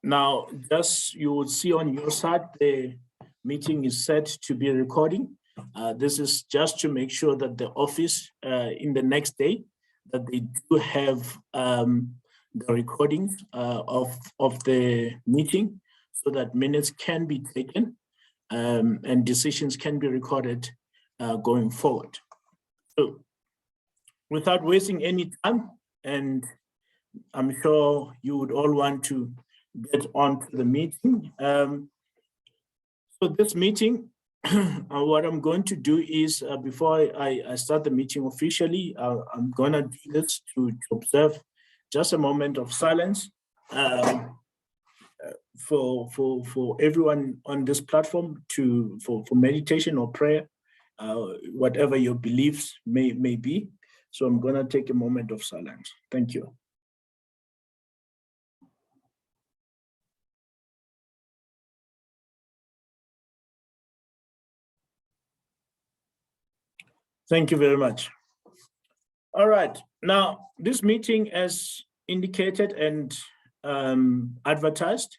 Now, just you will see on your side, the meeting is set to be recording. This is just to make sure that the office in the next day, that they do have the recordings of the meeting, so that minutes can be taken and decisions can be recorded going forward. So without wasting any time, and I'm sure you would all want to get on to the meeting. So this meeting, what I'm going to do is, before I start the meeting officially, I'm going to do this to observe just a moment of silence for everyone on this platform, for meditation or prayer, whatever your beliefs may be. So I'm going to take a moment of silence. Thank you. Thank you very much. All right. Now, this meeting, as indicated and advertised,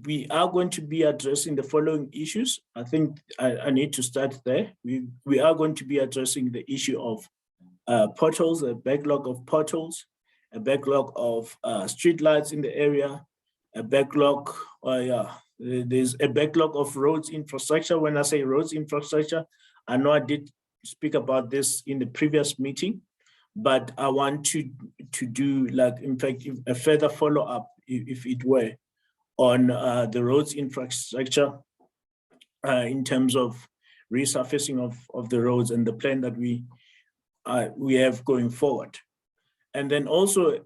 we are going to be addressing the following issues. I think I need to start there. We are going to be addressing the issue of potholes, a backlog of potholes, a backlog of street lights in the area, a backlog, there's a backlog of roads infrastructure. When I say roads infrastructure, I know I did speak about this in the previous meeting, but I want to do, like, in fact, a further follow-up, if it were, on the roads infrastructure in terms of resurfacing of the roads and the plan that we have going forward. And then also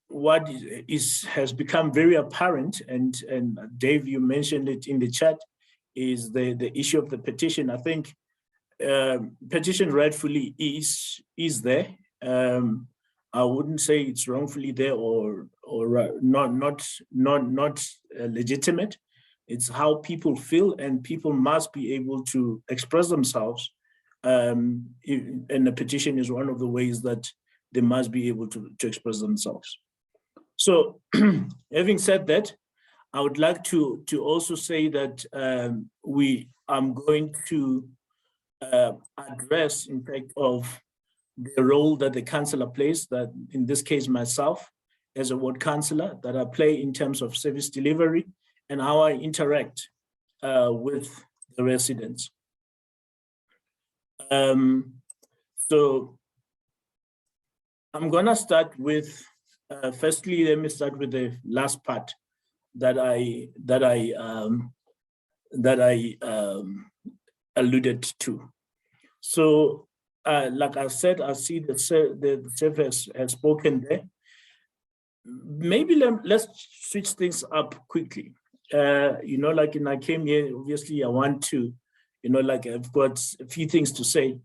what has become very apparent, and Dave, you mentioned it in the chat, is the issue of the petition. I think petition rightfully is there. I wouldn't say it's wrongfully there or not legitimate. It's how people feel, and people must be able to express themselves. And the petition is one of the ways that they must be able to express themselves. So, having said that, I would like to also say that I'm going to address, in fact, of the role that the councillor plays, that in this case myself as a ward councillor, that I play in terms of service delivery and how I interact with the residents. So I'm gonna start with, firstly, let me start with the last part that I alluded to. So, like I said, I see the service has spoken there. Maybe let's switch things up quickly. You know, like when I came here, obviously I want to, you know, like I've got a few things to say,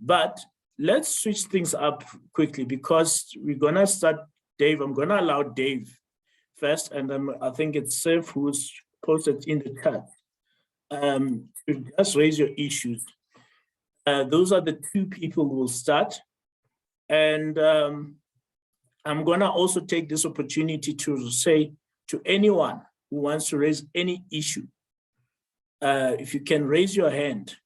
but let's switch things up quickly, because we're gonna start, Dave. I'm gonna allow Dave first, and then I think it's Seth who's posted in the chat. To just raise your issues. Those are the two people who will start. And I'm gonna also take this opportunity to say to anyone who wants to raise any issue, if you can raise your hand.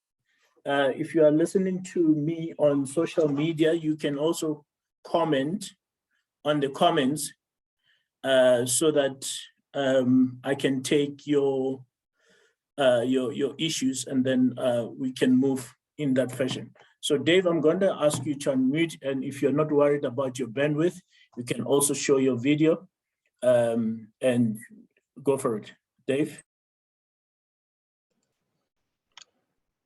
If you are listening to me on social media, you can also comment on the comments so that I can take your issues, and then we can move in that fashion. So Dave, I'm going to ask you to unmute, and if you're not worried about your bandwidth, you can also show your video and go for it. Dave?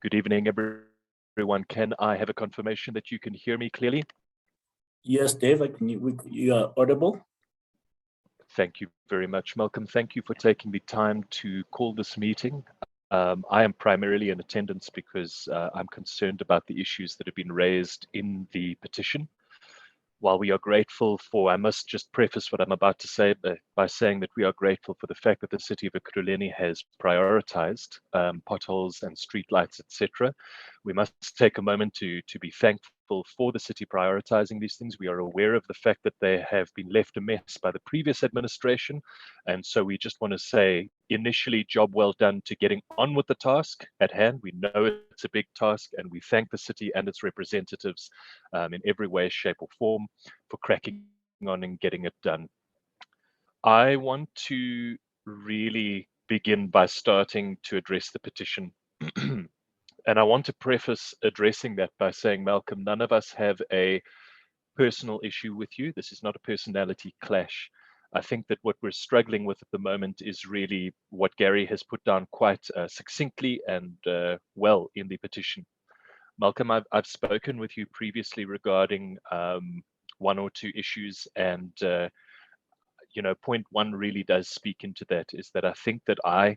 Good evening, everyone. Can I have a confirmation that you can hear me clearly? Yes, Dave, you are audible. Thank you very much, Malcolm. Thank you for taking the time to call this meeting. I am primarily in attendance because I'm concerned about the issues that have been raised in the petition. while we are grateful for, I must just preface what I'm about to say by saying that we are grateful for the fact that the city of Ekurhuleni has prioritized potholes and streetlights, etc. We must take a moment to be thankful for the city prioritizing these things. We are aware of the fact that they have been left a mess by the previous administration. And so we just want to say, initially, job well done to getting on with the task at hand. We know it's a big task, and we thank the city and its representatives in every way, shape, or form for cracking on and getting it done. I want to really begin by starting to address the petition. And I want to preface addressing that by saying, Malcolm, none of us have a personal issue with you. This is not a personality clash. I think that what we're struggling with at the moment is really what Gary has put down quite succinctly and well in the petition. Malcolm, I've spoken with you previously regarding one or two issues, and point one really does speak into that. Is that I think that I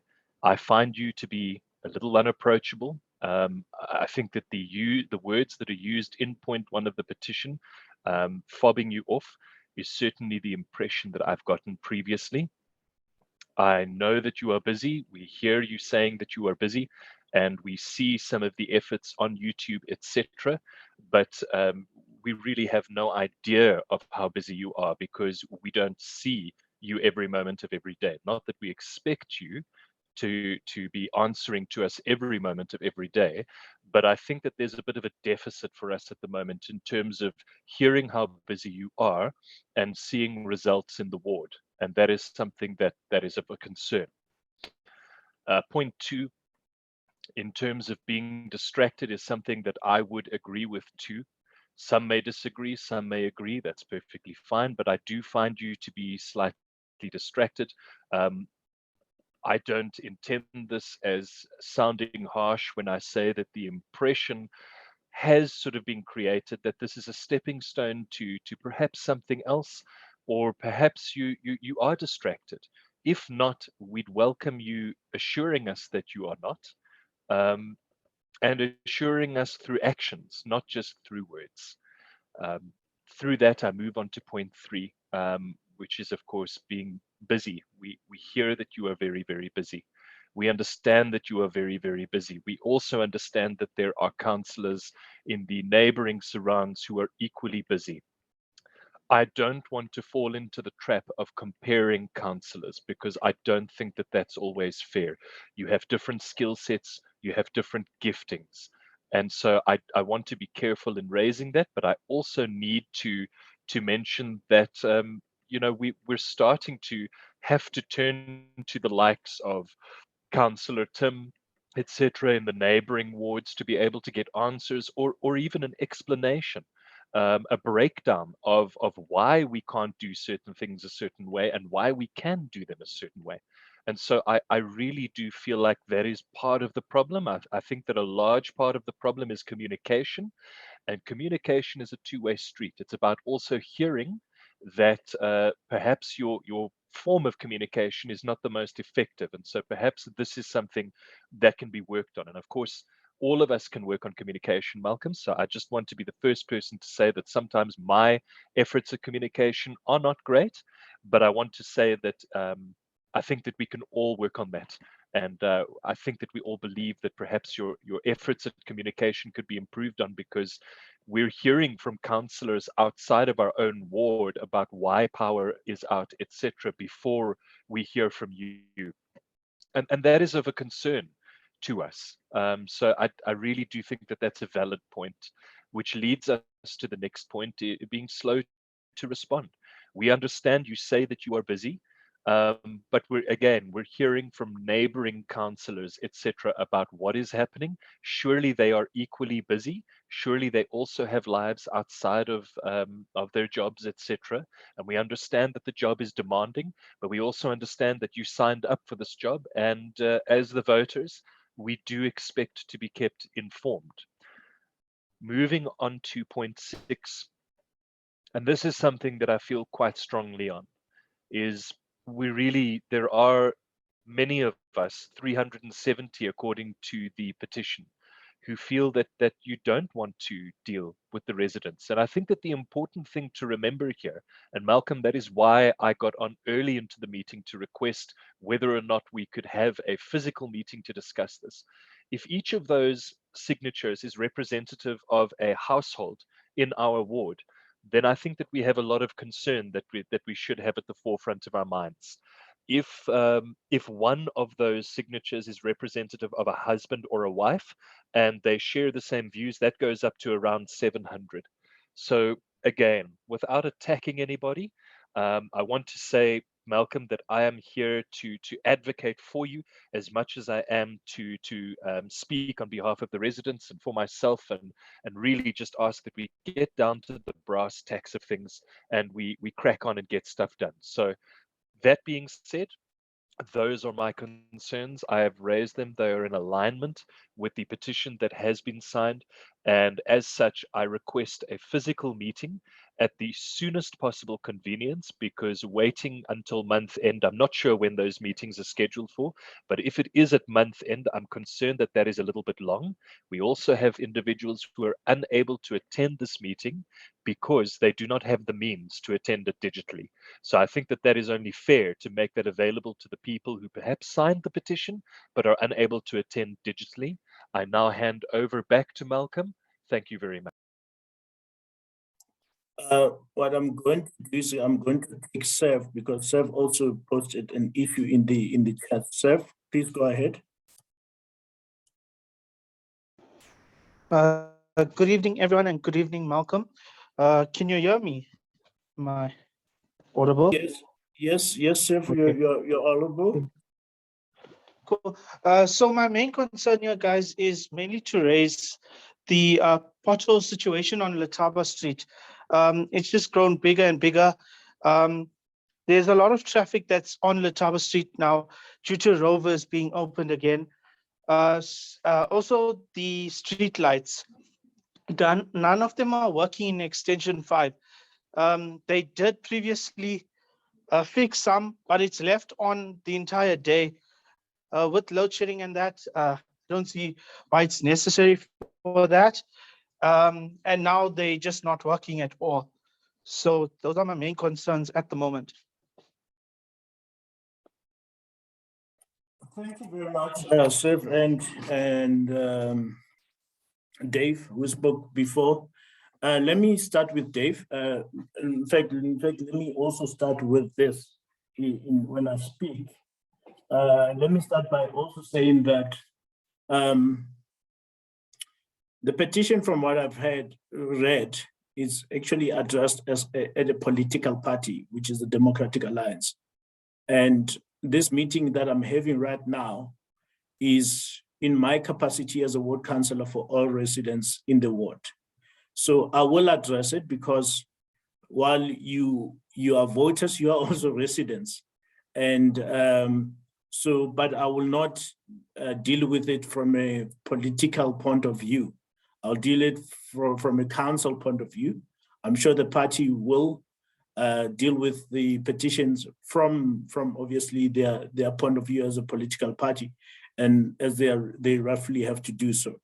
find you to be a little unapproachable. I think that the words that are used in point one of the petition, fobbing you off, is certainly the impression that I've gotten previously. I know that you are busy. We hear you saying that you are busy, and we see some of the efforts on YouTube, etc. But we really have no idea of how busy you are because we don't see you every moment of every day. Not that we expect you to be answering to us every moment of every day, but I think that there's a bit of a deficit for us at the moment in terms of hearing how busy you are and seeing results in the ward, and that is something that is of a concern. Point two, in terms of being distracted, is something that I would agree with too. Some may disagree, some may agree, that's perfectly fine, but I do find you to be slightly distracted. I don't intend this as sounding harsh when I say that the impression has sort of been created that this is a stepping stone to perhaps something else, or perhaps you are distracted. If not, we'd welcome you assuring us that you are not, and assuring us through actions, not just through words. Through that, I move on to point three, which is, of course, being busy. We hear that you are very, very busy. We understand that you are very, very busy. We also understand that there are councillors in the neighboring surrounds who are equally busy. I don't want to fall into the trap of comparing councillors because I don't think that that's always fair. You have different skill sets, you have different giftings. And so I want to be careful in raising that, but I also need to mention that we're starting to have to turn to the likes of Councillor Tim, etc., in the neighboring wards to be able to get answers or even an explanation, a breakdown of why we can't do certain things a certain way and why we can do them a certain way. And so I really do feel like that is part of the problem. I think that a large part of the problem is communication, and communication is a two-way street. It's about also hearing that perhaps your form of communication is not the most effective. And so perhaps this is something that can be worked on. And of course, all of us can work on communication, Malcolm. So I just want to be the first person to say that sometimes my efforts at communication are not great, but I want to say that I think that we can all work on that. And I think that we all believe that perhaps your efforts at communication could be improved on, because we're hearing from councillors outside of our own ward about why power is out, etc., before we hear from you. And that is of a concern to us. So I really do think that that's a valid point, which leads us to the next point, being slow to respond. We understand you say that you are busy, but we're hearing from neighboring councillors, etc., about what is happening. Surely they are equally busy. Surely they also have lives outside of their jobs, etc. And we understand that the job is demanding, but we also understand that you signed up for this job, and as the voters, we do expect to be kept informed. Moving on to point 6, and this is something that I feel quite strongly on, is there are many of us, 370 according to the petition, who feel that you don't want to deal with the residents. And I think that the important thing to remember here, and Malcolm, that is why I got on early into the meeting to request whether or not we could have a physical meeting to discuss this. If each of those signatures is representative of a household in our ward, then I think that we have a lot of concern that we should have at the forefront of our minds. If one of those signatures is representative of a husband or a wife, and they share the same views, that goes up to around 700. So again, without attacking anybody, I want to say, Malcolm, that I am here to advocate for you as much as I am to speak on behalf of the residents and for myself, and really just ask that we get down to the brass tacks of things and we crack on and get stuff done. So that being said, those are my concerns. I have raised them. They are in alignment with the petition that has been signed. And as such, I request a physical meeting at the soonest possible convenience, because waiting until month end, I'm not sure when those meetings are scheduled for, but if it is at month end, I'm concerned that that is a little bit long. We also have individuals who are unable to attend this meeting because they do not have the means to attend it digitally. So I think that that is only fair to make that available to the people who perhaps signed the petition but are unable to attend digitally. I now hand over back to Malcolm. Thank you very much. What I'm going to do is I'm going to take Serve, because Serve also posted an issue in the chat. Serve, please go ahead. Good evening, everyone, and good evening, Malcolm. Can you hear me? Am I audible? Yes, Serve, Okay. you're audible. Cool. So my main concern here, guys, is mainly to raise the pothole situation on Letaba Street. It's just grown bigger and bigger. There's a lot of traffic that's on Letaba Street now due to rovers being opened again. Also, the street lights, none of them are working in Extension 5. They did previously fix some, but it's left on the entire day. With load shedding and that, don't see why it's necessary for that. And now they're just not working at all. So those are my main concerns at the moment. Thank you very much, Serve and Dave, who spoke before. Let me start with Dave. In fact, let me also start with this when I speak. Let me start by also saying that the petition, from what I've read, is actually addressed at a political party, which is the Democratic Alliance. And this meeting that I'm having right now is in my capacity as a ward councillor for all residents in the ward. So I will address it, because while you are voters, you are also residents. And but I will not deal with it from a political point of view. I'll deal it from a council point of view. I'm sure the party will deal with the petitions from obviously their point of view as a political party, and as they roughly have to do so.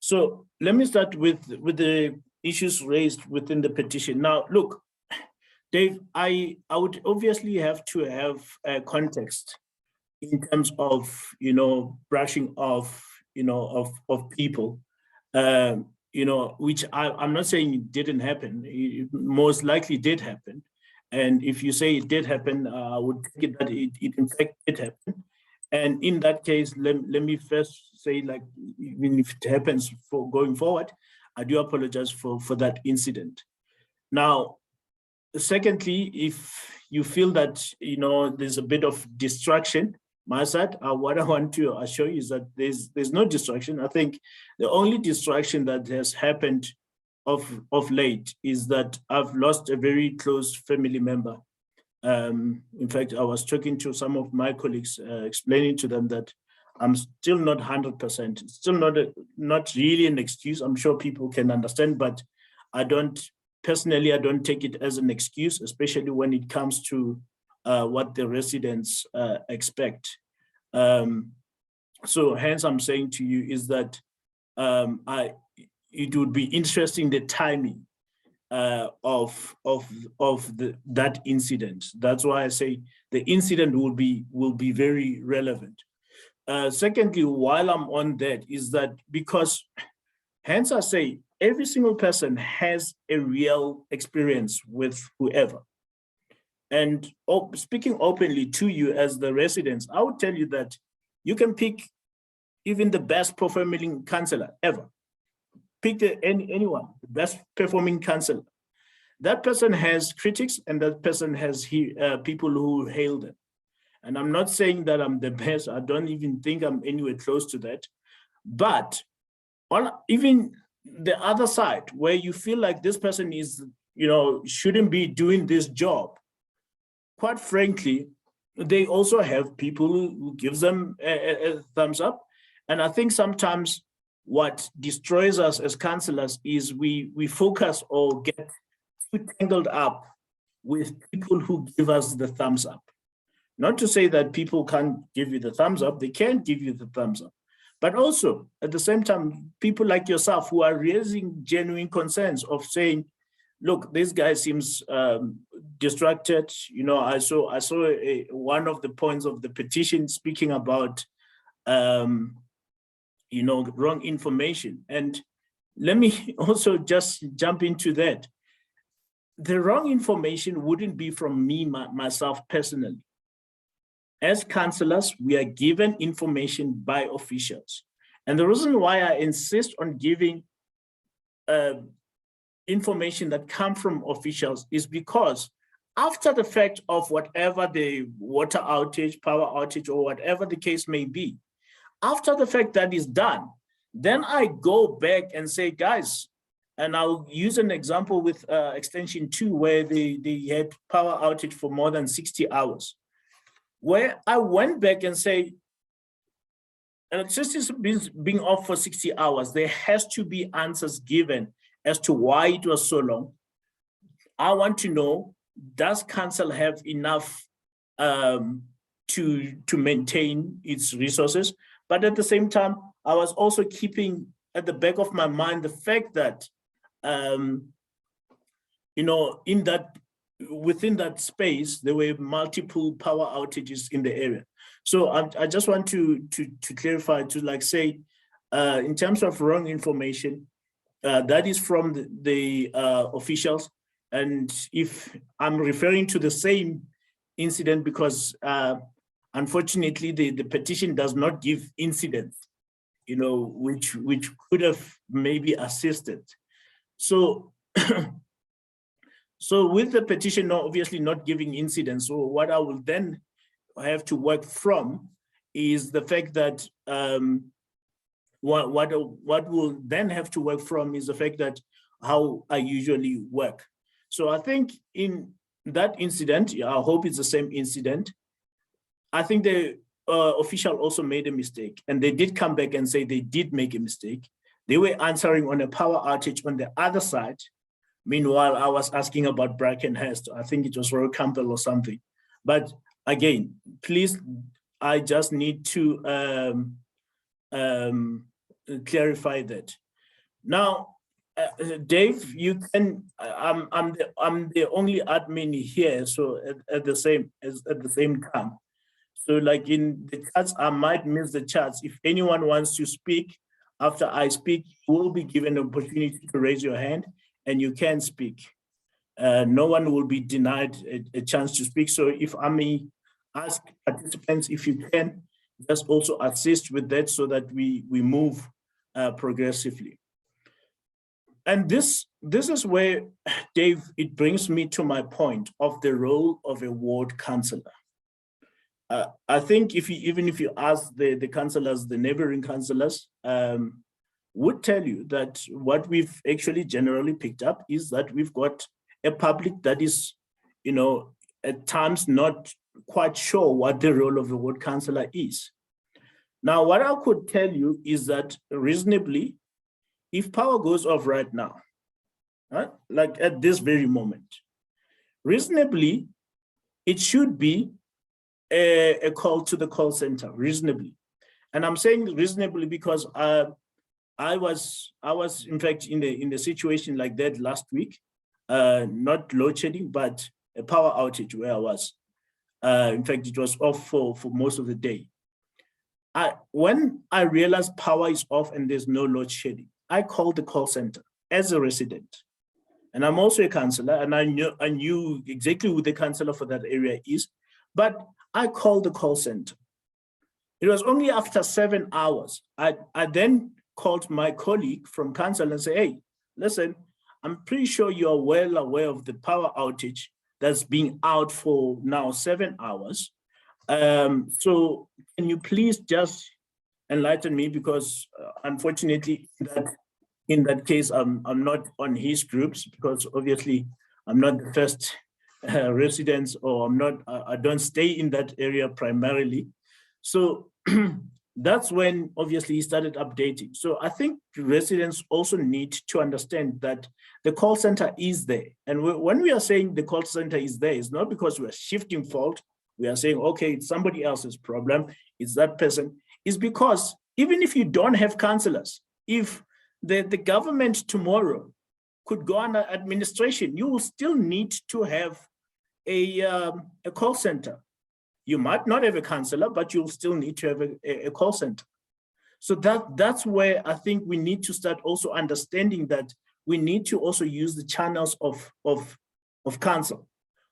So let me start with the issues raised within the petition. Now, look, Dave, I would obviously have to have a context in terms of, brushing off, of people, which I'm not saying it didn't happen. It most likely did happen. And if you say it did happen, I would take it that it in fact did happen. And in that case, let me first say, like, even if it happens for going forward, I do apologize for that incident. Now, secondly, if you feel that, there's a bit of distraction, my side, what I want to assure you is that there's no distraction. I think the only distraction that has happened of late is that I've lost a very close family member. In fact, I was talking to some of my colleagues, explaining to them that I'm still not 100%. It's still not really an excuse. I'm sure people can understand, but I don't take it as an excuse, especially when it comes to what the residents expect. So hence I'm saying to you is that it would be interesting, the timing of that incident. That's why I say the incident will be very relevant. Secondly, while I'm on that, is that because, hence I say, every single person has a real experience with whoever. And speaking openly to you as the residents, I would tell you that you can pick even the best performing councillor ever. Pick anyone, the best performing councillor. That person has critics, and that person has people who hail them. And I'm not saying that I'm the best. I don't even think I'm anywhere close to that. But on even the other side, where you feel like this person is, shouldn't be doing this job, quite frankly, they also have people who gives them a thumbs up. And I think sometimes what destroys us as councillors is we focus or get too tangled up with people who give us the thumbs up. Not to say that people can't give you the thumbs up, they can give you the thumbs up. But also, at the same time, people like yourself who are raising genuine concerns of saying, look, this guy seems distracted. I saw one of the points of the petition speaking about, wrong information. And let me also just jump into that. The wrong information wouldn't be from me, myself personally. As councillors, we are given information by officials. And the reason why I insist on giving information that come from officials is because after the fact of whatever the water outage, power outage, or whatever the case may be, after the fact that is done, then I go back and say, guys, and I'll use an example with extension 2, where they had power outage for more than 60 hours. Where I went back and say, electricity is being off for 60 hours. There has to be answers given as to why it was so long. I want to know, does council have enough to maintain its resources? But at the same time, I was also keeping at the back of my mind the fact that, within that space, there were multiple power outages in the area. So I just want to clarify, to say, in terms of wrong information, that is from the officials. And if I'm referring to the same incident, because unfortunately the petition does not give incidents, which could have maybe assisted. So so with the petition obviously not giving incidents, so what I will then have to work from is the fact that what we'll then have to work from is the fact that how I usually work. So I think in that incident, I hope it's the same incident, I think the official also made a mistake, and they did come back and say they did make a mistake. They were answering on a power outage on the other side. Meanwhile, I was asking about Brackenhurst. I think it was Royal Campbell or something. But again, please, I just need to clarify that. Now, Dave, you can. I'm the only admin here, so at the same time. So, like in the chats, I might miss the chats. If anyone wants to speak after I speak, you will be given an opportunity to raise your hand, and you can speak. No one will be denied a chance to speak. So if I may ask participants, if you can, just also assist with that so that we move progressively. And this is where, Dave, it brings me to my point of the role of a ward councillor. I think even if you ask the councillors, the neighboring councillors, would tell you that what we've actually generally picked up is that we've got a public that is, at times not quite sure what the role of a ward councillor is. Now, what I could tell you is that reasonably, if power goes off right now, right, like at this very moment, reasonably, it should be a call to the call center, reasonably. And I'm saying reasonably because I was in fact in the situation like that last week, not load shedding, but a power outage where I was. In fact, it was off for most of the day. When I realized power is off and there's no load shedding, I called the call center as a resident. And I'm also a councillor, and I knew exactly who the councillor for that area is, but I called the call center. It was only after 7 hours, I then called my colleague from council and said, hey, listen, I'm pretty sure you're well aware of the power outage that's been out for now 7 hours. So can you please just enlighten me, because unfortunately in that case, I'm not on his groups, because obviously I'm not the first residents, or I don't stay in that area primarily. So that's when obviously he started updating. So I think residents also need to understand that the call center is there. And when we are saying the call center is there, it's not because we're shifting fault. We are saying, okay, it's somebody else's problem, it's that person. It's because even if you don't have councillors, if the government tomorrow could go under administration, you will still need to have a call center. You might not have a councillor, but you'll still need to have a call center. So that's where I think we need to start also understanding that we need to also use the channels of council.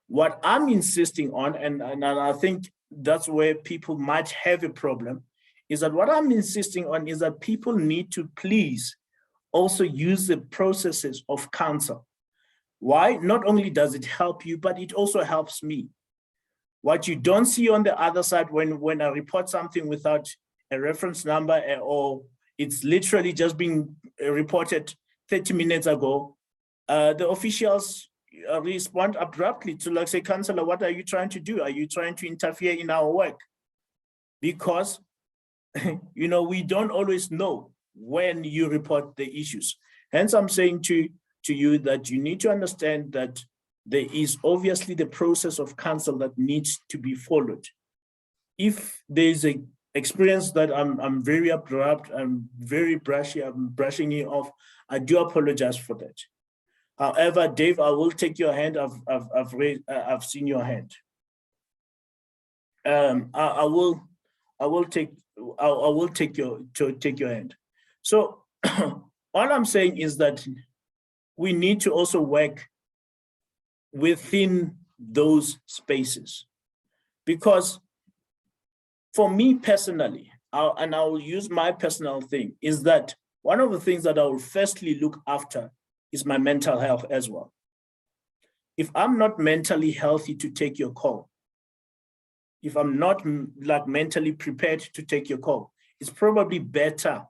What I'm insisting on, and I think that's where people might have a problem, is that what I'm insisting on is that people need to please also use the processes of council. Why? Not only does it help you, but it also helps me. What you don't see on the other side when I report something without a reference number, or it's literally just being reported 30 minutes ago, the officials respond abruptly to, like, say, councillor, what are you trying to do? Are you trying to interfere in our work? Because you know, we don't always know when you report the issues. Hence, I'm saying to you that you need to understand that there is obviously the process of council that needs to be followed. If there's an experience that I'm very abrupt, I'm very brushy, I'm brushing you off, I do apologize for that. However, Dave, I will take your hand. I've seen your hand. I will take your hand. So all I'm saying is that we need to also work within those spaces, because for me personally, and I will use my personal thing, is that one of the things that I will firstly look after is my mental health as well. If I'm not mentally healthy to take your call, if I'm not like mentally prepared to take your call, it's probably better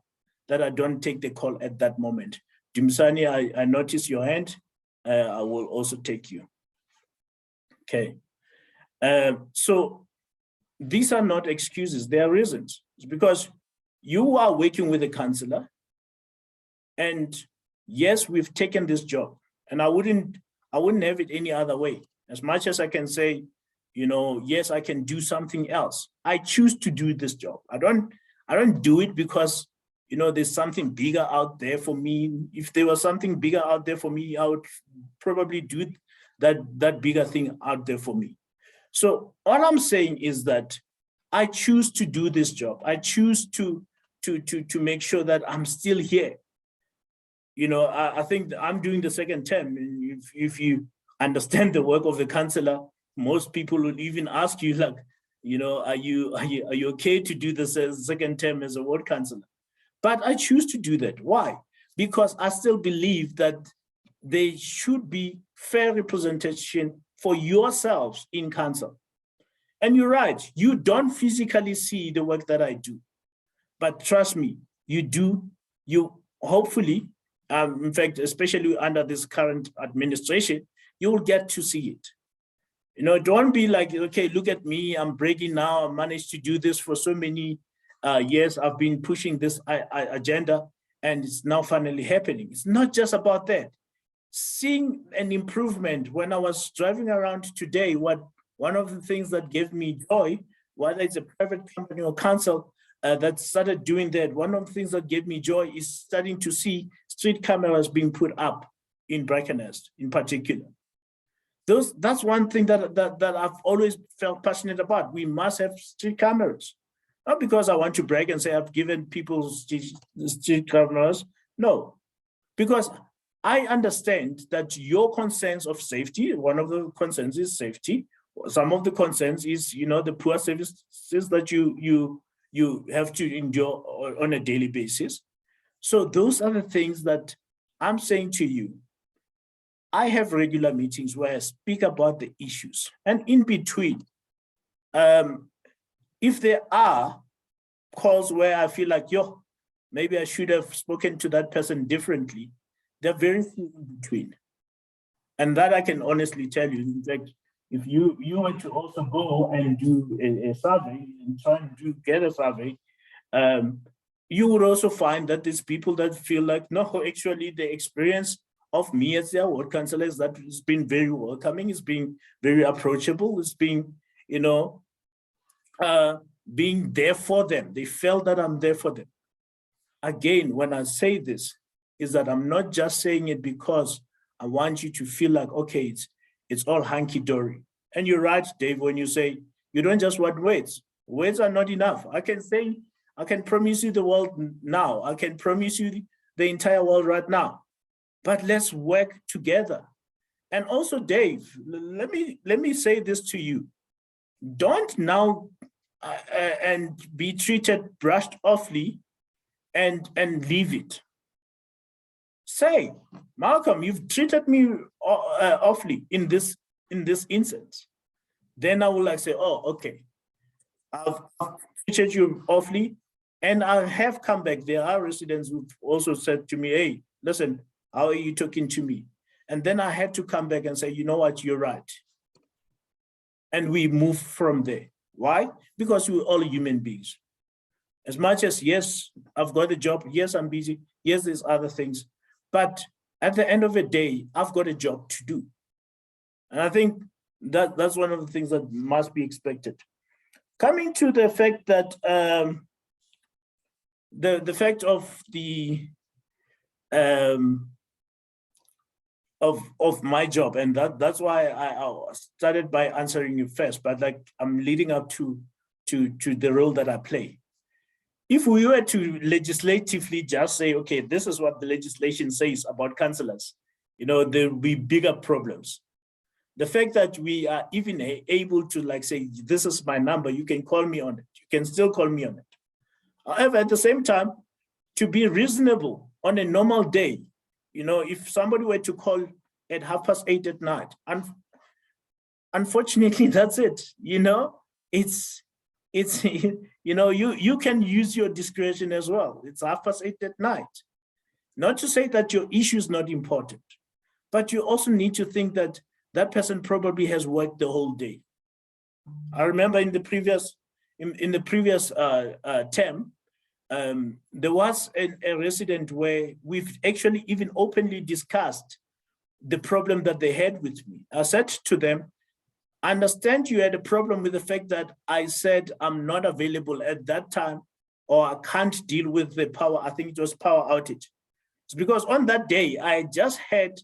that I don't take the call at that moment. Dimsani, I notice your hand. I will also take you. Okay. So these are not excuses, they are reasons. It's because you are working with a councillor, and yes, we've taken this job, and I wouldn't have it any other way. As much as I can say, you know, yes, I can do something else, I choose to do this job. I don't do it because, you know, there's something bigger out there for me. If there was something bigger out there for me, I would probably do that bigger thing out there for me. So all I'm saying is that I choose to do this job. I choose to make sure that I'm still here. You know, I think I'm doing the second term. If you understand the work of the councillor, most people will even ask you, like, you know, are you okay to do the second term as a ward councillor? But I choose to do that. Why? Because I still believe that there should be fair representation for yourselves in council. And you're right, you don't physically see the work that I do, but trust me, you do. You hopefully, in fact, especially under this current administration, you will get to see it. You know, don't be like, okay, look at me, I'm breaking now, I managed to do this for so many years, I've been pushing this agenda, and it's now finally happening. It's not just about that. Seeing an improvement, when I was driving around today, one of the things that gave me joy, whether it's a private company or council, that started doing that. One of the things that gave me joy is starting to see street cameras being put up in Brackenhurst in particular. That's one thing that I've always felt passionate about. We must have street cameras. Not because I want to brag and say I've given people street cameras. No, because I understand that your concerns of safety, one of the concerns is safety. Some of the concerns is, the poor services that you have to endure on a daily basis. So those are the things that I'm saying to you. I have regular meetings where I speak about the issues, and in between, if there are calls where I feel like, maybe I should have spoken to that person differently, they're very few in between. And that I can honestly tell you. In fact, if you were to also go and do a survey and try and get a survey, you would also find that there's people that feel like, no, actually the experience of me as their ward councillor is that it's been very welcoming, it's been very approachable, it's been, being there for them. They felt that I'm there for them. Again, when I say this, is that I'm not just saying it because I want you to feel like, okay, it's all hunky-dory. And you're right, Dave, when you say you don't just want words. Words are not enough. I can promise you the world now. I can promise you the entire world right now. But let's work together. And also, Dave, let me say this to you. Don't now and be treated brushed offly and leave it. Say, Malcolm, you've treated me offly in this instance. Then I will like say, oh, okay, I've treated you awfully, and I have come back. There are residents who've also said to me, hey, listen, how are you talking to me? And then I had to come back and say, you know what, you're right. And we move from there. Why? Because we're all human beings. As much as, yes, I've got a job, yes, I'm busy, yes, there's other things, but at the end of the day, I've got a job to do. And I think that's one of the things that must be expected. Coming to the fact that the fact of the of my job, and that's why I started by answering you first, but like I'm leading up to the role that I play. If we were to legislatively just say, okay, this is what the legislation says about councillors, there will be bigger problems. The fact that we are even able to like say, this is my number, you can call me on it. You can still call me on it. However, at the same time, to be reasonable on a normal day, if somebody were to call at 8:30 at night, and unfortunately, that's it. It's you can use your discretion as well. It's 8:30 at night. Not to say that your issue is not important, but you also need to think that that person probably has worked the whole day. I remember in the previous term, there was a resident where we've actually even openly discussed the problem that they had with me. I said to them, I understand you had a problem with the fact that I said I'm not available at that time, or I can't deal with the power, I think it was power outage. It's because on that day, I just had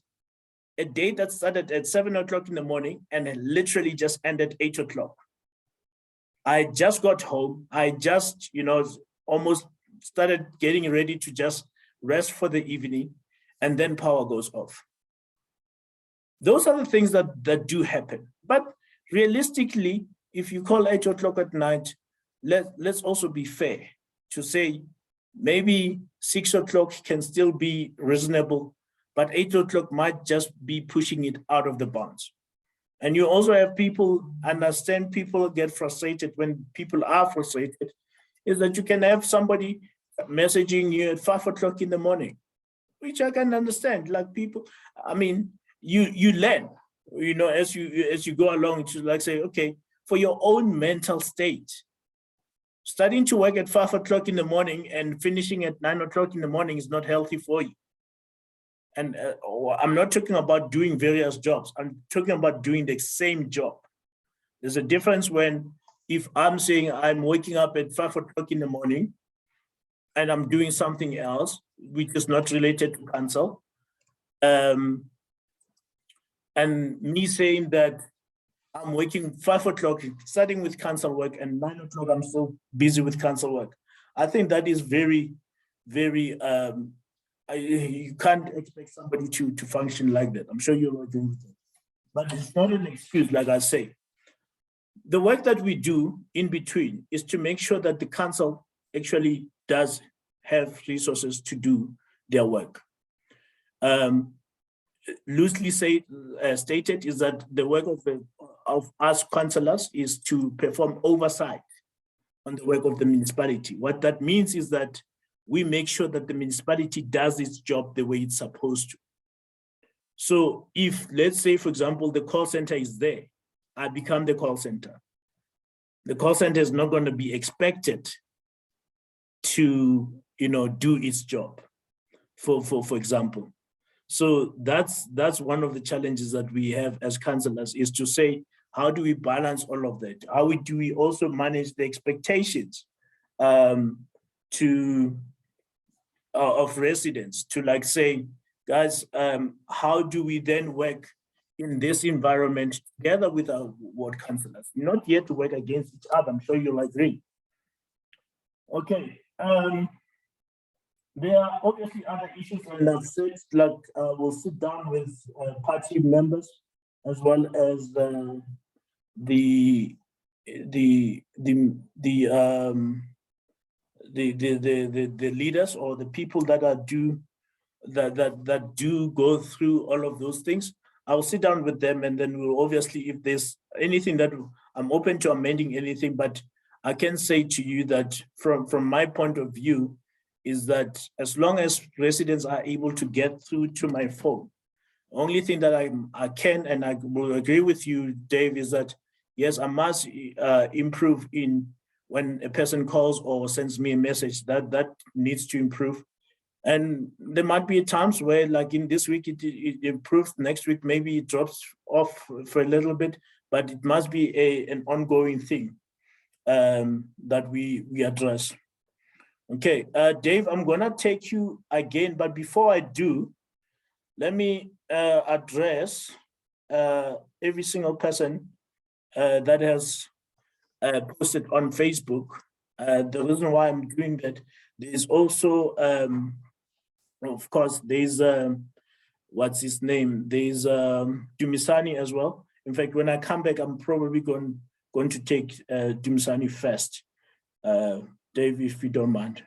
a day that started at 7 o'clock in the morning and literally just ended 8 o'clock. I just got home. I just, almost started getting ready to just rest for the evening, and then power goes off. Those are the things that do happen. But realistically, if you call 8 o'clock at night, let's also be fair to say maybe 6 o'clock can still be reasonable, but 8 o'clock might just be pushing it out of the bounds. And you also have people, understand people get frustrated when people are frustrated, is that you can have somebody messaging you at 5 o'clock in the morning, which I can understand. Like people, I mean, you learn, as you go along to like say, okay, for your own mental state, starting to work at 5 o'clock in the morning and finishing at 9 o'clock in the morning is not healthy for you. And I'm not talking about doing various jobs. I'm talking about doing the same job. There's a difference when if I'm saying I'm waking up at 5 o'clock in the morning and I'm doing something else, which is not related to council, and me saying that I'm waking 5 o'clock, starting with council work, and 9 o'clock I'm still busy with council work. I think that is very, very, you can't expect somebody to function like that. I'm sure you're agree with that. But it's not an excuse, like I say. The work that we do in between is to make sure that the council actually does have resources to do their work. Loosely stated is that the work of us councillors is to perform oversight on the work of the municipality. What that means is that we make sure that the municipality does its job the way it's supposed to. So if, let's say, for example, the call center is there, I become the call center. The call center is not going to be expected to, do its job, for example. So that's one of the challenges that we have as councillors, is to say, how do we balance all of that? How do we also manage the expectations of residents to, like, say, guys, how do we then work in this environment together with our ward councillors? Not yet to work against each other. I'm sure you'll agree. Okay. There are obviously other issues, and I've said, like, we'll sit down with party members as well as the leaders, or the people that do go through all of those things. I'll sit down with them, and then we'll obviously, if there's anything that I'm open to amending anything, but I can say to you that from my point of view is that as long as residents are able to get through to my phone, only thing that I can, and I will agree with you, Dave, is that yes, I must improve in when a person calls or sends me a message. That needs to improve. And there might be times where, like in this week, it improves. Next week, maybe it drops off for a little bit, but it must be an ongoing thing that we address. Okay, Dave, I'm gonna take you again, but before I do, let me address every single person that has posted on Facebook. The reason why I'm doing that, there's also, of course, there's, what's his name? There's Dumisani as well. In fact, when I come back, I'm probably going to take Dumisani first. Dave, if you don't mind.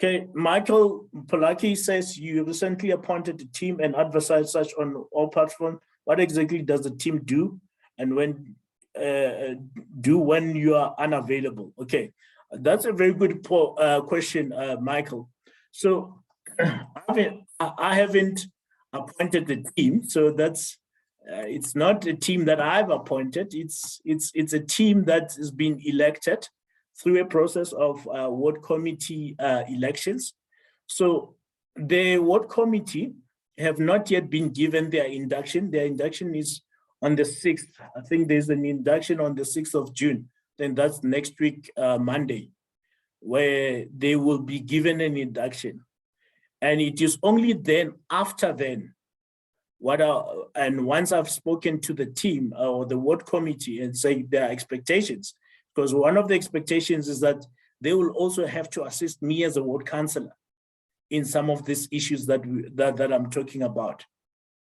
Okay, Michael Polaki says you recently appointed a team and advertised such on all platforms. What exactly does the team do, and when you are unavailable? Okay, that's a very good question, Michael. So I haven't appointed the team, so that's it's not a team that I've appointed. It's a team that has been elected through a process of ward committee elections. So the ward committee have not yet been given their induction. Their induction is on the 6th. I think there's an induction on the 6th of June. Then that's next week, Monday, where they will be given an induction. And it is only then, after then, and once I've spoken to the team or the ward committee and say their expectations, because one of the expectations is that they will also have to assist me as a ward councillor in some of these issues that I'm talking about.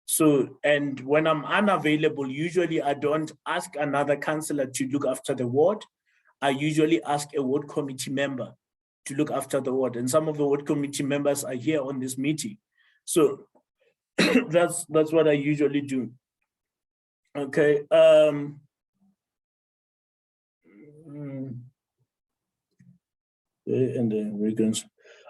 So, and when I'm unavailable, usually I don't ask another councillor to look after the ward. I usually ask a ward committee member to look after the ward, and some of the ward committee members are here on this meeting. So that's what I usually do. Okay. And the Regans.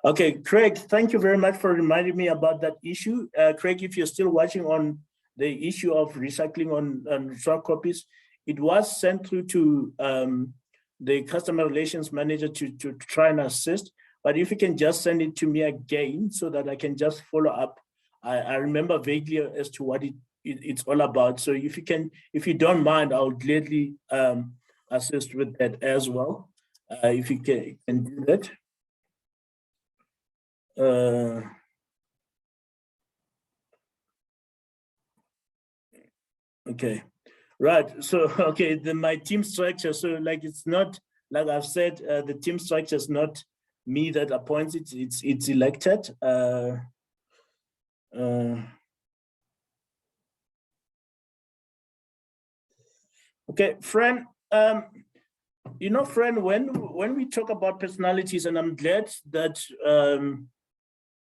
Okay, Craig, thank you very much for reminding me about that issue. Craig, if you're still watching on the issue of recycling on soft copies, it was sent through to the customer relations manager to try and assist. But if you can just send it to me again so that I can just follow up. I remember vaguely as to what it's all about. So if you don't mind, I'll gladly assist with that as well. If you can do that. Okay, right. So okay, my team structure. So like it's not like I've said, the team structure is not me that appoints it. It's elected. Okay, friend. You know, friend, when we talk about personalities, and I'm glad that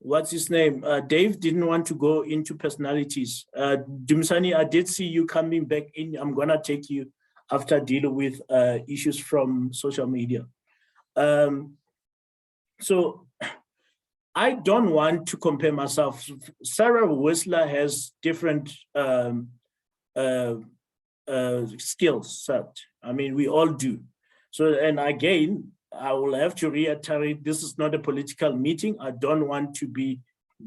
what's his name? Dave didn't want to go into personalities. Dumsani, I did see you coming back in. I'm gonna take you after dealing with issues from social media. So I don't want to compare myself. Sarah Whistler has different skills set. I mean, we all do. So, and again, I will have to reiterate, this is not a political meeting. I don't want to be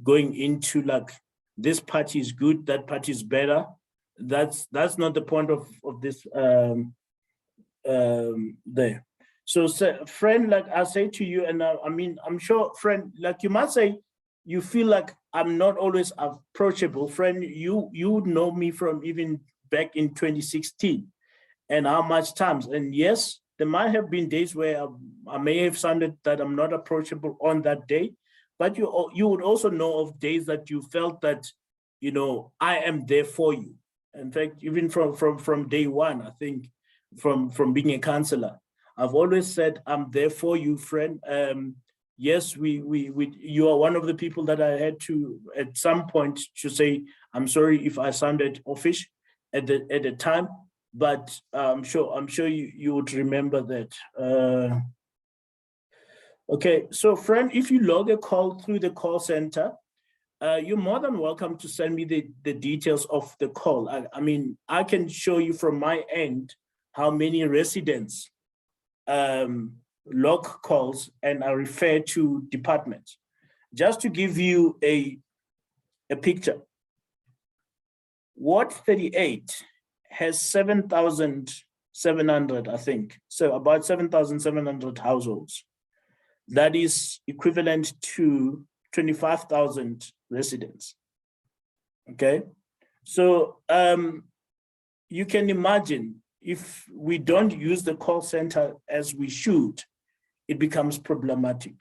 going into like, this party is good, that party is better. That's not the point of this there. So friend, like I say to you, and I mean, I'm sure, friend, like you must say, you feel like I'm not always approachable. Friend, you would know me from even back in 2016 and how much times. And yes, there might have been days where I may have sounded that I'm not approachable on that day, but you would also know of days that you felt that, you know, I am there for you. In fact, even from day one, I think from being a counselor, I've always said, I'm there for you, friend. Yes, you are one of the people that I had to, at some point, to say, I'm sorry if I sounded offish at the time, but I'm sure you would remember that. Okay, so friend, if you log a call through the call center, you're more than welcome to send me the details of the call. I mean, I can show you from my end how many residents log calls and are referred to departments. Just to give you a picture, Ward 38 has 7,700, I think. So about 7,700 households. That is equivalent to 25,000 residents. Okay, so you can imagine if we don't use the call center as we should, it becomes problematic.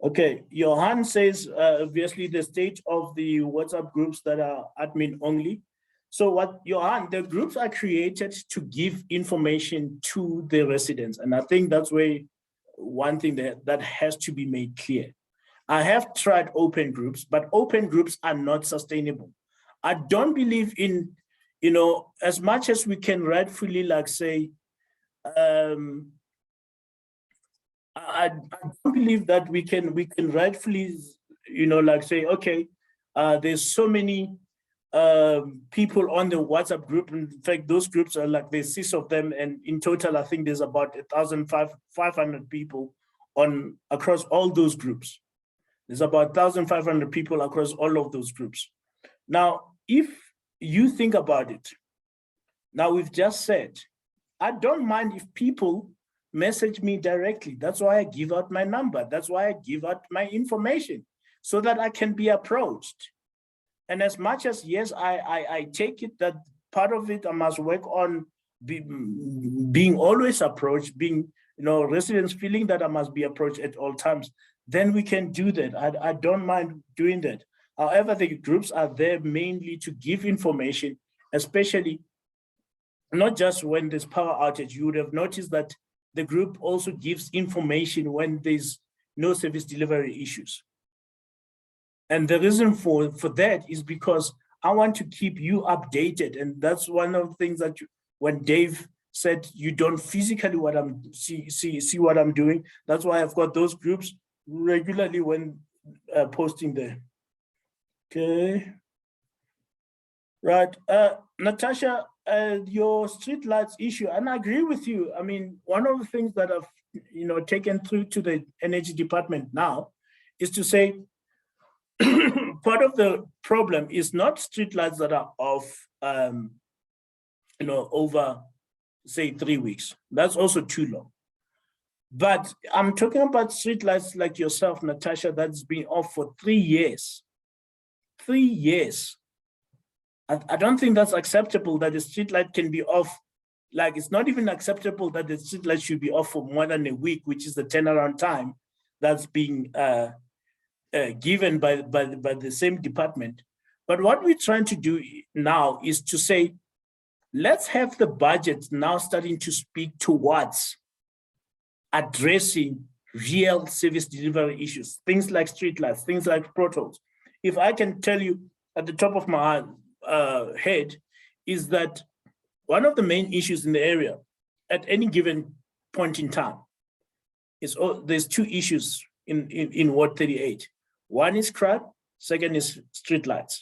Okay, Johan says, obviously the state of the WhatsApp groups that are admin only. So what, Johan, the groups are created to give information to the residents. And I think that's where one thing that has to be made clear. I have tried open groups, but open groups are not sustainable. I don't believe in, you know, as much as we can rightfully like say, I don't believe that we can rightfully, you know, like say, okay, there's so many people on the WhatsApp group. In fact, those groups are like, there's 6 of them, and in total, I think there's about 1,500 people across all those groups. There's about 1,500 people across all of those groups. Now, if you think about it, now we've just said, I don't mind if people message me directly. That's why I give out my number. That's why I give out my information so that I can be approached. And as much as, yes, I take it that part of it I must work on being always approached, being, you know, residents feeling that I must be approached at all times, then we can do that. I don't mind doing that. However, the groups are there mainly to give information, especially not just when there's power outage. You would have noticed that the group also gives information when there's no service delivery issues. And the reason for that is because I want to keep you updated. And that's one of the things that when Dave said you don't physically see what I'm doing, that's why I've got those groups regularly when posting there. Okay. Right. Natasha, your streetlights issue, and I agree with you. I mean, one of the things that I've taken through to the energy department now is to say, part of the problem is not streetlights that are off, over, say, 3 weeks. That's also too long. But I'm talking about streetlights like yourself, Natasha, that's been off for 3 years. 3 years. I don't think that's acceptable that the streetlight can be off. Like, it's not even acceptable that the streetlight should be off for more than a week, which is the turnaround time that's being given by the same department. But what we're trying to do now is to say, let's have the budget now starting to speak towards addressing real service delivery issues, things like streetlights, things like portals. If I can tell you at the top of my head is that one of the main issues in the area at any given point in time is there's 2 issues in Ward 38. One is crime, second is streetlights.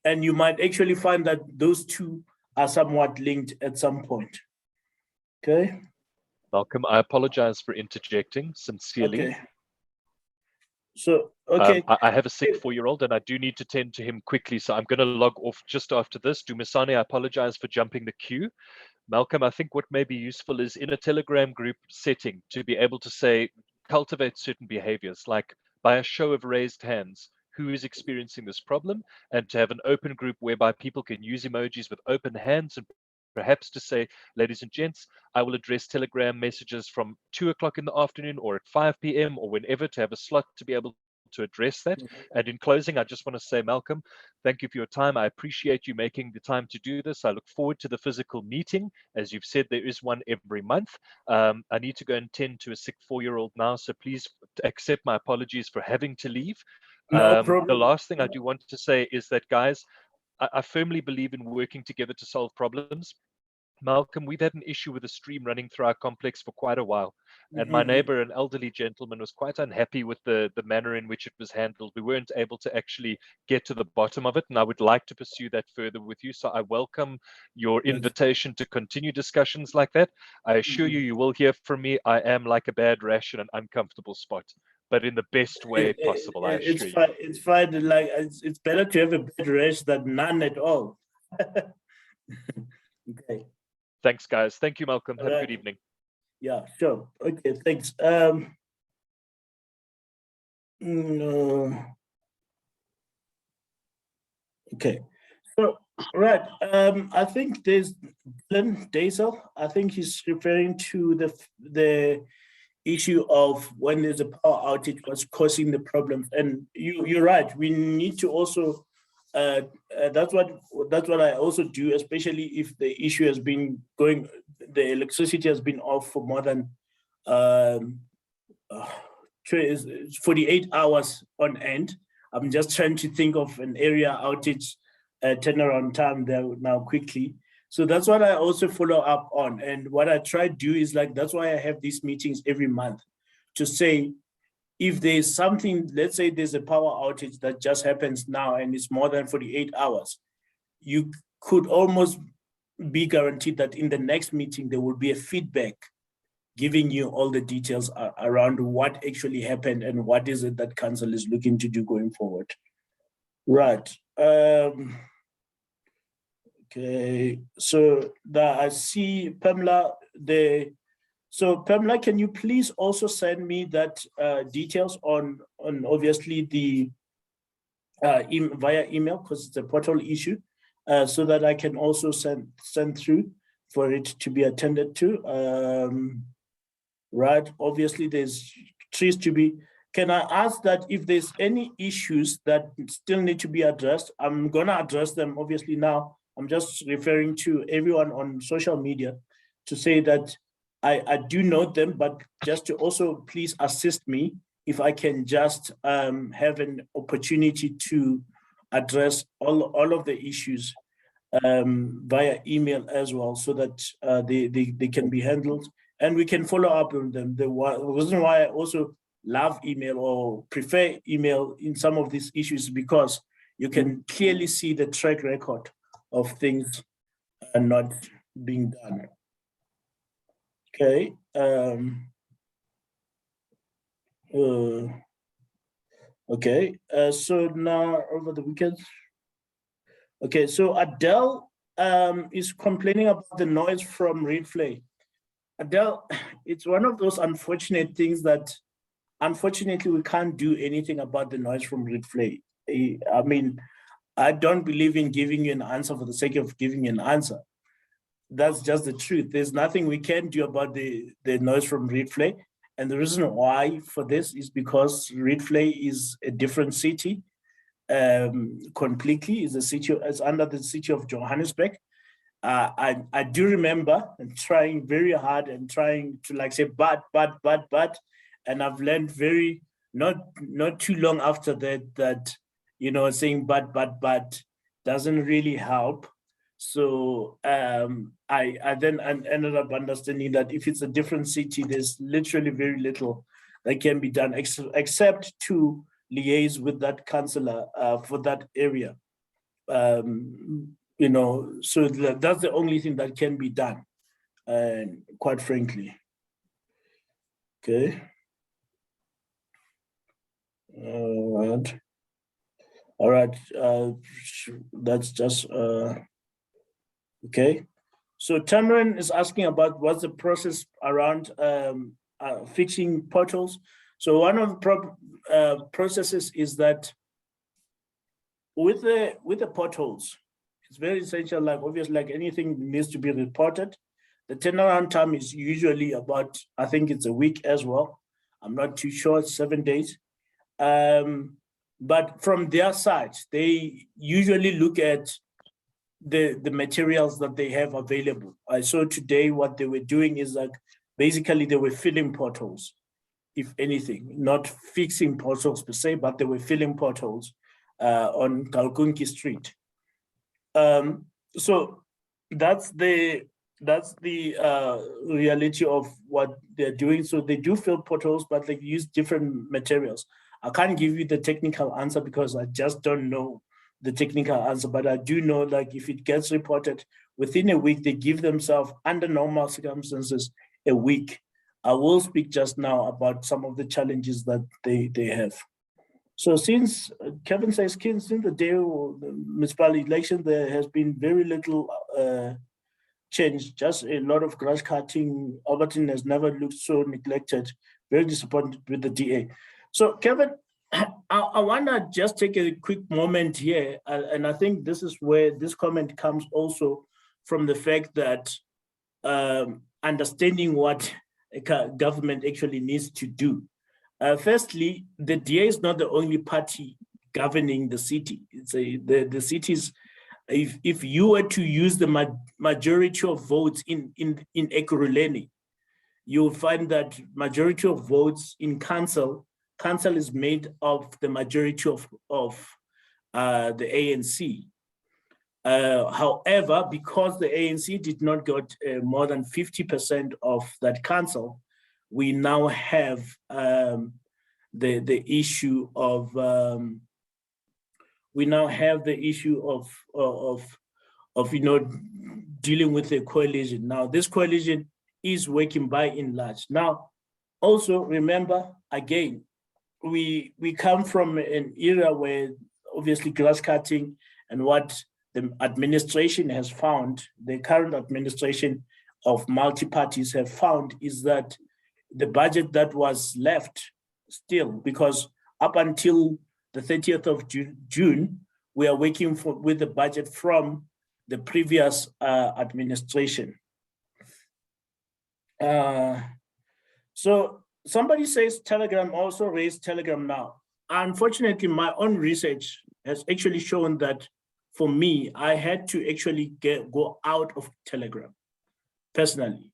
And you might actually find that those 2 are somewhat linked at some point. Okay. Malcolm, I apologize for interjecting sincerely. Okay. So, okay. I have a sick 4-year-old and I do need to tend to him quickly. So I'm going to log off just after this. Dumisani, I apologize for jumping the queue. Malcolm, I think what may be useful is in a Telegram group setting to be able to say, cultivate certain behaviors, like by a show of raised hands, who is experiencing this problem, and to have an open group whereby people can use emojis with open hands and perhaps to say, ladies and gents, I will address Telegram messages from 2 o'clock in the afternoon or at 5 p.m. or whenever, to have a slot to be able to address that. And in closing, I just want to say, Malcolm, thank you for your time. I appreciate you making the time to do this. I look forward to the physical meeting. As you've said, there is one every month. I need to go and tend to a sick 4-year-old now, so please accept my apologies for having to leave. No problem. The last thing I do want to say is that, guys, I firmly believe in working together to solve problems. Malcolm, we've had an issue with a stream running through our complex for quite a while. And my neighbor, an elderly gentleman, was quite unhappy with the manner in which it was handled. We weren't able to actually get to the bottom of it. And I would like to pursue that further with you. So I welcome your invitation to continue discussions like that. I assure you, you will hear from me. I am like a bad rash in an uncomfortable spot, but in the best way possible, I assure you. It's fine. Like, it's better to have a bad rash than none at all. Okay. Thanks, guys. Thank you, Malcolm. Have a good evening. Yeah, sure. Okay, thanks. No. Okay. So, right. I think there's Dylan Daisel. I think he's referring to the issue of when there's a power outage, what's causing the problems. And you're right. We need to also. That's what I also do, especially if the issue has been going, the electricity has been off for more than 48 hours on end. I'm just trying to think of an area outage turnaround time there now quickly. So that's what I also follow up on. And what I try to do is, like, that's why I have these meetings every month to say, if there's something, let's say there's a power outage that just happens now and it's more than 48 hours, you could almost be guaranteed that in the next meeting, there will be a feedback giving you all the details around what actually happened and what is it that council is looking to do going forward. Right. Okay, so I see Pamela, so Pamela, can you please also send me that details on obviously the via email, because it's a portal issue, so that I can also send through for it to be attended to. Right, obviously there's trees to be. Can I ask that if there's any issues that still need to be addressed, I'm gonna address them obviously now. I'm just referring to everyone on social media to say that I do note them, but just to also please assist me if I can just have an opportunity to address all of the issues via email as well, so that they can be handled and we can follow up on them. The reason why I also love email or prefer email in some of these issues, because you can clearly see the track record of things not being done. Okay. Okay, so now over the weekend. Okay, so Adele is complaining about the noise from replay. Adele, it's one of those unfortunate things that unfortunately we can't do anything about the noise from replay. I mean, I don't believe in giving you an answer for the sake of giving you an answer. That's just the truth. There's nothing we can do about the noise from replay. And the reason why for this is because replay is a different city completely. It's under the city of Johannesburg. I do remember and trying very hard and trying to like say but, and I've learned very not too long after that you know saying but doesn't really help. So I then ended up understanding that if it's a different city, there's literally very little that can be done except to liaise with that councillor for that area. You know, so that's the only thing that can be done, quite frankly. Okay. All right. That's just okay. So Tamarin is asking about what's the process around fixing potholes. So one of the processes is that with the potholes, it's very essential, like obviously like anything needs to be reported. The turnaround time is usually about, I think it's a week as well. I'm not too sure, 7 days. But from their side, they usually look at the materials that they have available. I saw today what they were doing is like, basically they were filling potholes, if anything, not fixing potholes per se, but they were filling potholes on Kalkunki Street. So that's the reality of what they're doing. So they do fill potholes, but they use different materials. I can't give you the technical answer because I just don't know the technical answer, but I do know like if it gets reported within a week, they give themselves under normal circumstances a week. I will speak just now about some of the challenges that they have. So since Kevin says, since the day of the municipal election, there has been very little change, just a lot of grass cutting. Albertine has never looked so neglected, very disappointed with the DA. So Kevin, I want to just take a quick moment here, and I think this is where this comment comes also from the fact that understanding what a government actually needs to do. Firstly, the DA is not the only party governing the city. It's the cities. If you were to use the majority of votes in Ekurhuleni, you'll find that majority of votes in council is made of the majority of the ANC. However, because the ANC did not get more than 50% of that council, we now have the issue of you know dealing with a coalition. Now this coalition is working by and large. Now, also remember again, we come from an era where obviously grass cutting and what the administration has found, the current administration of multi-parties have found is that the budget that was left still, because up until the 30th of June, we are working with the budget from the previous administration. So somebody says Telegram, also raised Telegram now. Unfortunately, my own research has actually shown that for me, I had to actually go out of Telegram personally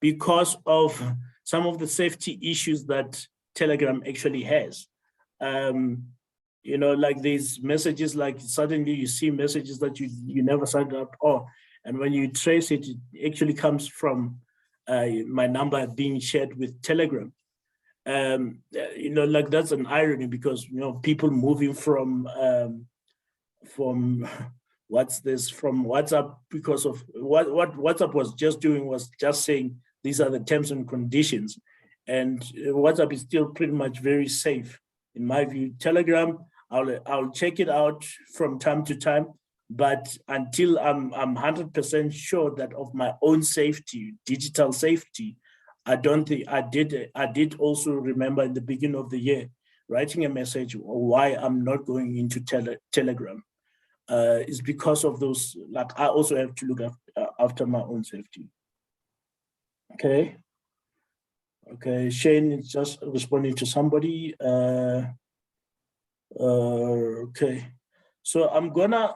because of some of the safety issues that Telegram actually has. You know, like these messages, like suddenly you see messages that you never signed up on, and when you trace it, it actually comes from my number being shared with Telegram. You know, like that's an irony because you know people moving from WhatsApp because of what WhatsApp was just doing was just saying these are the terms and conditions, and WhatsApp is still pretty much very safe in my view. Telegram, I'll check it out from time to time, but until I'm 100% sure that of my own safety, digital safety, I don't think I did also remember in the beginning of the year writing a message why I'm not going into Telegram. Is because of those, like I also have to look after my own safety. Okay. Okay, Shane is just responding to somebody. Okay, so I'm gonna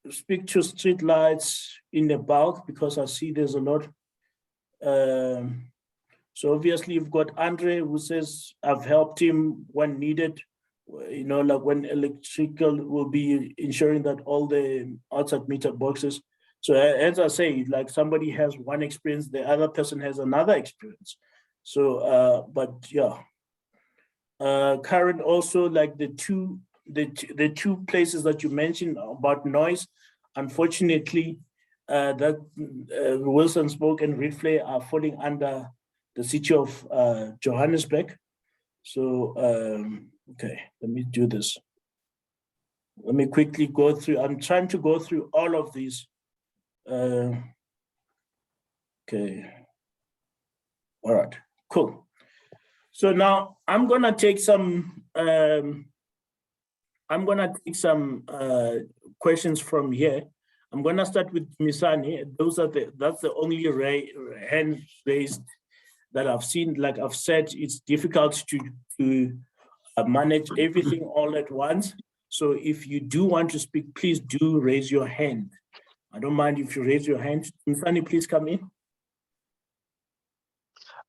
speak to street lights in the bulk because I see there's a lot. So obviously you've got Andre who says I've helped him when needed, you know, like when electrical will be ensuring that all the outside meter boxes. So as I say, like somebody has one experience, the other person has another experience. So, but yeah, Karen, also like the two places that you mentioned about noise, unfortunately, that Wilson Spoke and Ridley are falling under the city of Johannesburg. So, okay, let me do this. Let me quickly go through. I'm trying to go through all of these. Okay. All right, cool. So now I'm gonna take some questions from here. I'm gonna start with Misani. That's the only hand raised that I've seen. Like I've said, it's difficult to manage everything all at once. So if you do want to speak, please do raise your hand. I don't mind if you raise your hand. Misani, please come in.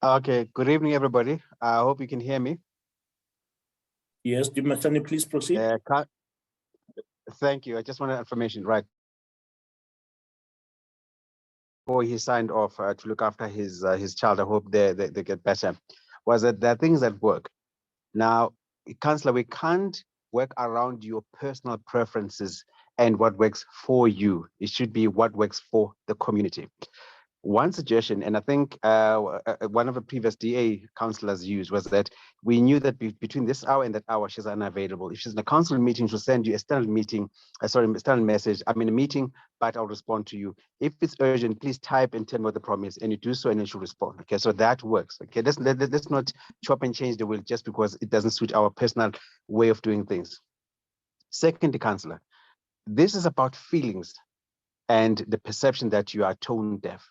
Okay, good evening, everybody. I hope you can hear me. Yes, Misani, please proceed. Thank you. I just wanted information, right? Before he signed off to look after his child, I hope they get better. Was that there are things that work. Now, Councillor, we can't work around your personal preferences and what works for you. It should be what works for the community. One suggestion, and I think one of the previous DA councillors used, was that we knew that between this hour and that hour, she's unavailable. If she's in a council meeting, she'll send you a standard message. I'm in a meeting, but I'll respond to you. If it's urgent, please type and tell me what the problem is, and you do so, and then she'll respond. Okay, so that works. Okay, let's not chop and change the wheel just because it doesn't suit our personal way of doing things. Secondly, councillor, this is about feelings and the perception that you are tone deaf.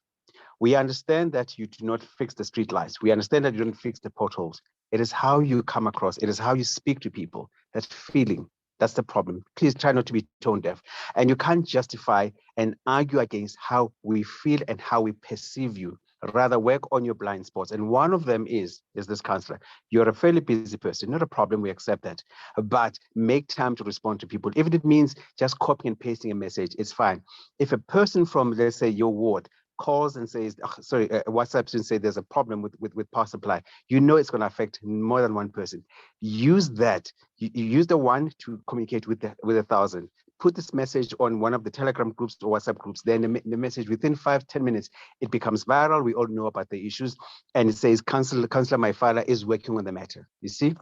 We understand that you do not fix the street lights. We understand that you don't fix the potholes. It is how you come across. It is how you speak to people. That feeling, that's the problem. Please try not to be tone deaf. And you can't justify and argue against how we feel and how we perceive you. Rather work on your blind spots. And one of them is this, councillor. You're a fairly busy person, not a problem, we accept that. But make time to respond to people. If it means just copying and pasting a message, it's fine. If a person from, let's say, your ward calls and says, WhatsApp and say there's a problem with power supply, you know it's going to affect more than one person. Use that. You use the one to communicate with 1,000. Put this message on one of the Telegram groups or WhatsApp groups. Then the message within 5-10 minutes, it becomes viral. We all know about the issues, and it says Cllr Maifala is working on the matter. You see?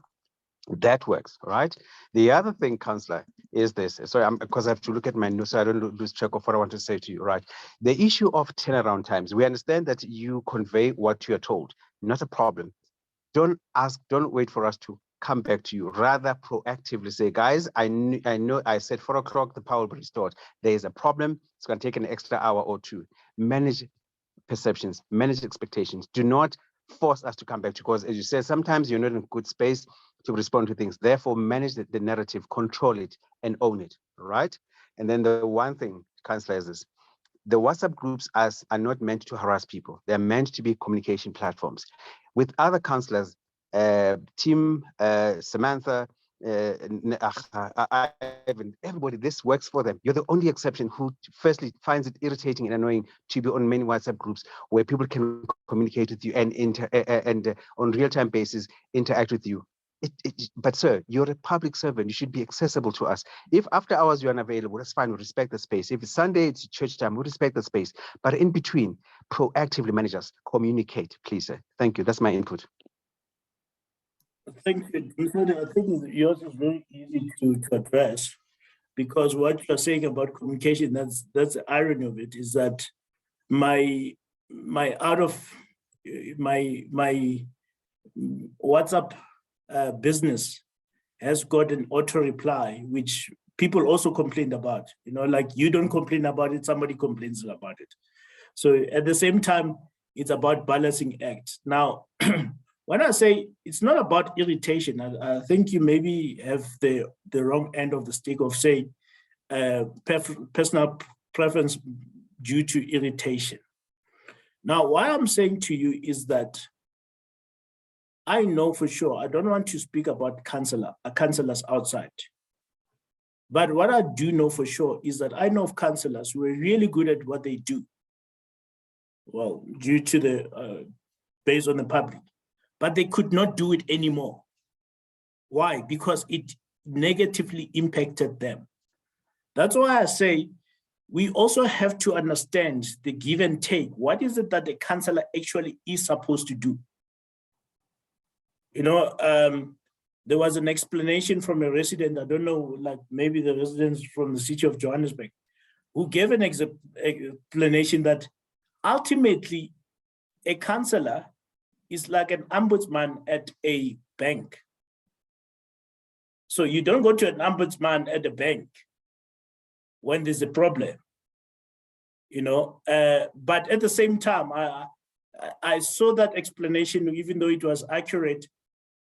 That works, right? The other thing, councillor, is this. Sorry, because I have to look at my notes so I don't lose track of what I want to say to you, right? The issue of turnaround times. We understand that you convey what you are told. Not a problem. Don't wait for us to come back to you. Rather proactively say, guys, I know I said 4 o'clock, the power will be restored. There is a problem. It's going to take an extra hour or two. Manage perceptions, manage expectations. Do not force us to come back, because as you said, sometimes you're not in a good space to respond to things. Therefore, manage the narrative, control it, and own it, right? And then the one thing, councillor, is this. The WhatsApp groups are not meant to harass people. They're meant to be communication platforms. With other councillors, Tim, Samantha, everybody, this works for them. You're the only exception who firstly finds it irritating and annoying to be on many WhatsApp groups where people can communicate with you and on real-time basis interact with you. But sir, you're a public servant. You should be accessible to us. If after hours you're unavailable, that's fine. We respect the space. If it's Sunday, it's church time, we respect the space. But in between, proactively manage us. Communicate, please, sir. Thank you. That's my input. Thank you. I think yours is very easy to address, because what you're saying about communication, that's the irony of it, is that my WhatsApp business has got an auto reply, which people also complained about. Like you don't complain about it, somebody complains about it. So at the same time, it's about balancing act. Now, when I say it's not about irritation, I think you maybe have the wrong end of the stick of saying personal preference due to irritation. Now, what I'm saying to you is that I know for sure, I don't want to speak about councillors outside. But what I do know for sure is that I know of councillors who are really good at what they do. Well, due to the, based on the public, but they could not do it anymore. Why? Because it negatively impacted them. That's why I say we also have to understand the give and take. What is it that the councillor actually is supposed to do? There was an explanation from a resident, I don't know, like maybe the residents from the city of Johannesburg, who gave an explanation that ultimately a councillor is like an ombudsman at a bank. So you don't go to an ombudsman at a bank when there's a problem, but at the same time, I saw that explanation, even though it was accurate,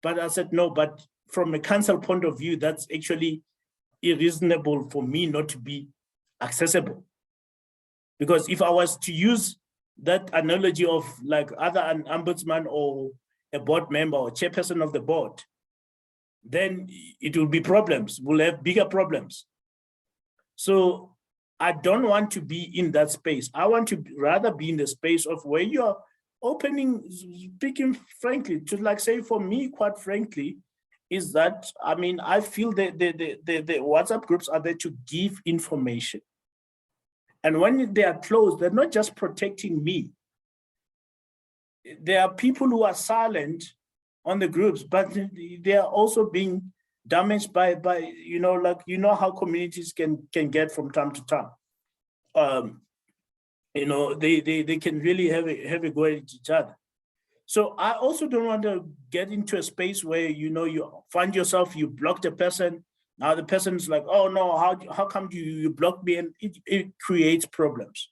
but I said, no, but from a council point of view, that's actually unreasonable for me not to be accessible. Because if I was to use that analogy of like either an ombudsman or a board member or chairperson of the board, then it will be problems. We'll have bigger problems. So I don't want to be in that space. I want to rather be in the space of where you're speaking frankly, to like say for me, quite frankly, is that, I feel that the WhatsApp groups are there to give information. And when they are closed, they're not just protecting me. There are people who are silent on the groups, but they are also being damaged by how communities can get from time to time. They can really have a go at each other. So I also don't want to get into a space where, you find yourself, you blocked a person. Now the person's like, oh no, how come you blocked me? And it creates problems.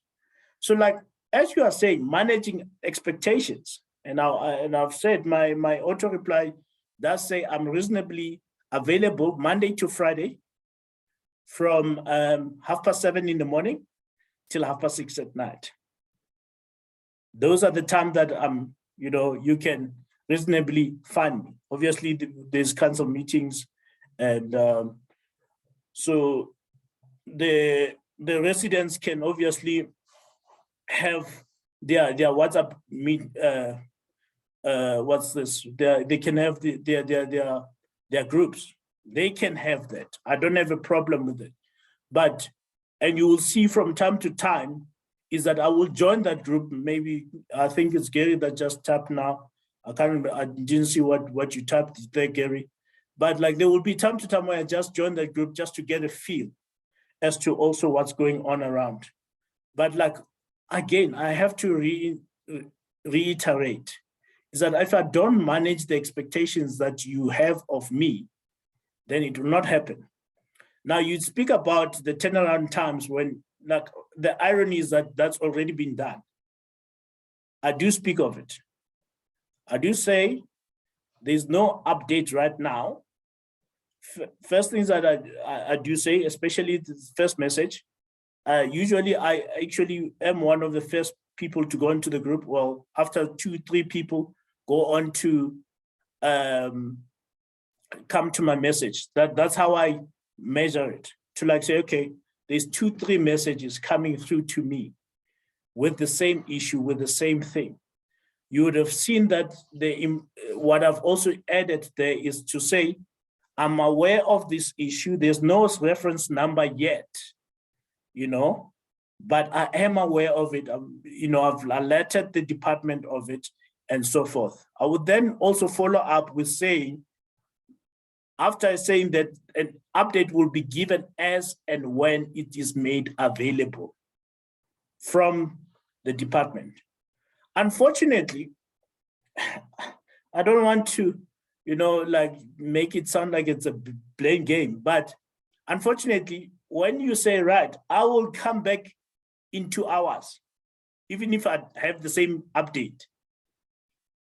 So like, as you are saying, managing expectations. And I've said my auto reply does say I'm reasonably available Monday to Friday from 7:30 in the morning till 6:30 at night. Those are the times that you can reasonably find me. Obviously, there's council meetings, and so the residents can obviously have their WhatsApp meet. What's this? They can have their groups. They can have that. I don't have a problem with it, but. And you will see from time to time is that I will join that group. Maybe I think it's Gary that just tapped now. I can't remember. I didn't see what you tapped there, Gary. But like there will be time to time where I just join that group just to get a feel as to also what's going on around. But like, again, I have to reiterate is that if I don't manage the expectations that you have of me, then it will not happen. Now you speak about the turnaround times when, like, the irony is that that's already been done. I do speak of it. I do say there's no update right now. First things that I do say, especially the first message, usually I actually am one of the first people to go into the group. Well, after 2-3 people go on to come to my message. That's how I measure it, to like say, okay, there's 2-3 messages coming through to me with the same issue, with the same thing. you would have seen that what I've also added there is to say, I'm aware of this issue. There's no reference number yet, but I am aware of it. I've alerted the department of it and so forth. I would then also follow up with saying, after saying that an update will be given as and when it is made available from the department. Unfortunately, I don't want to, make it sound like it's a blame game, but unfortunately, when you say, right, I will come back in 2 hours, even if I have the same update,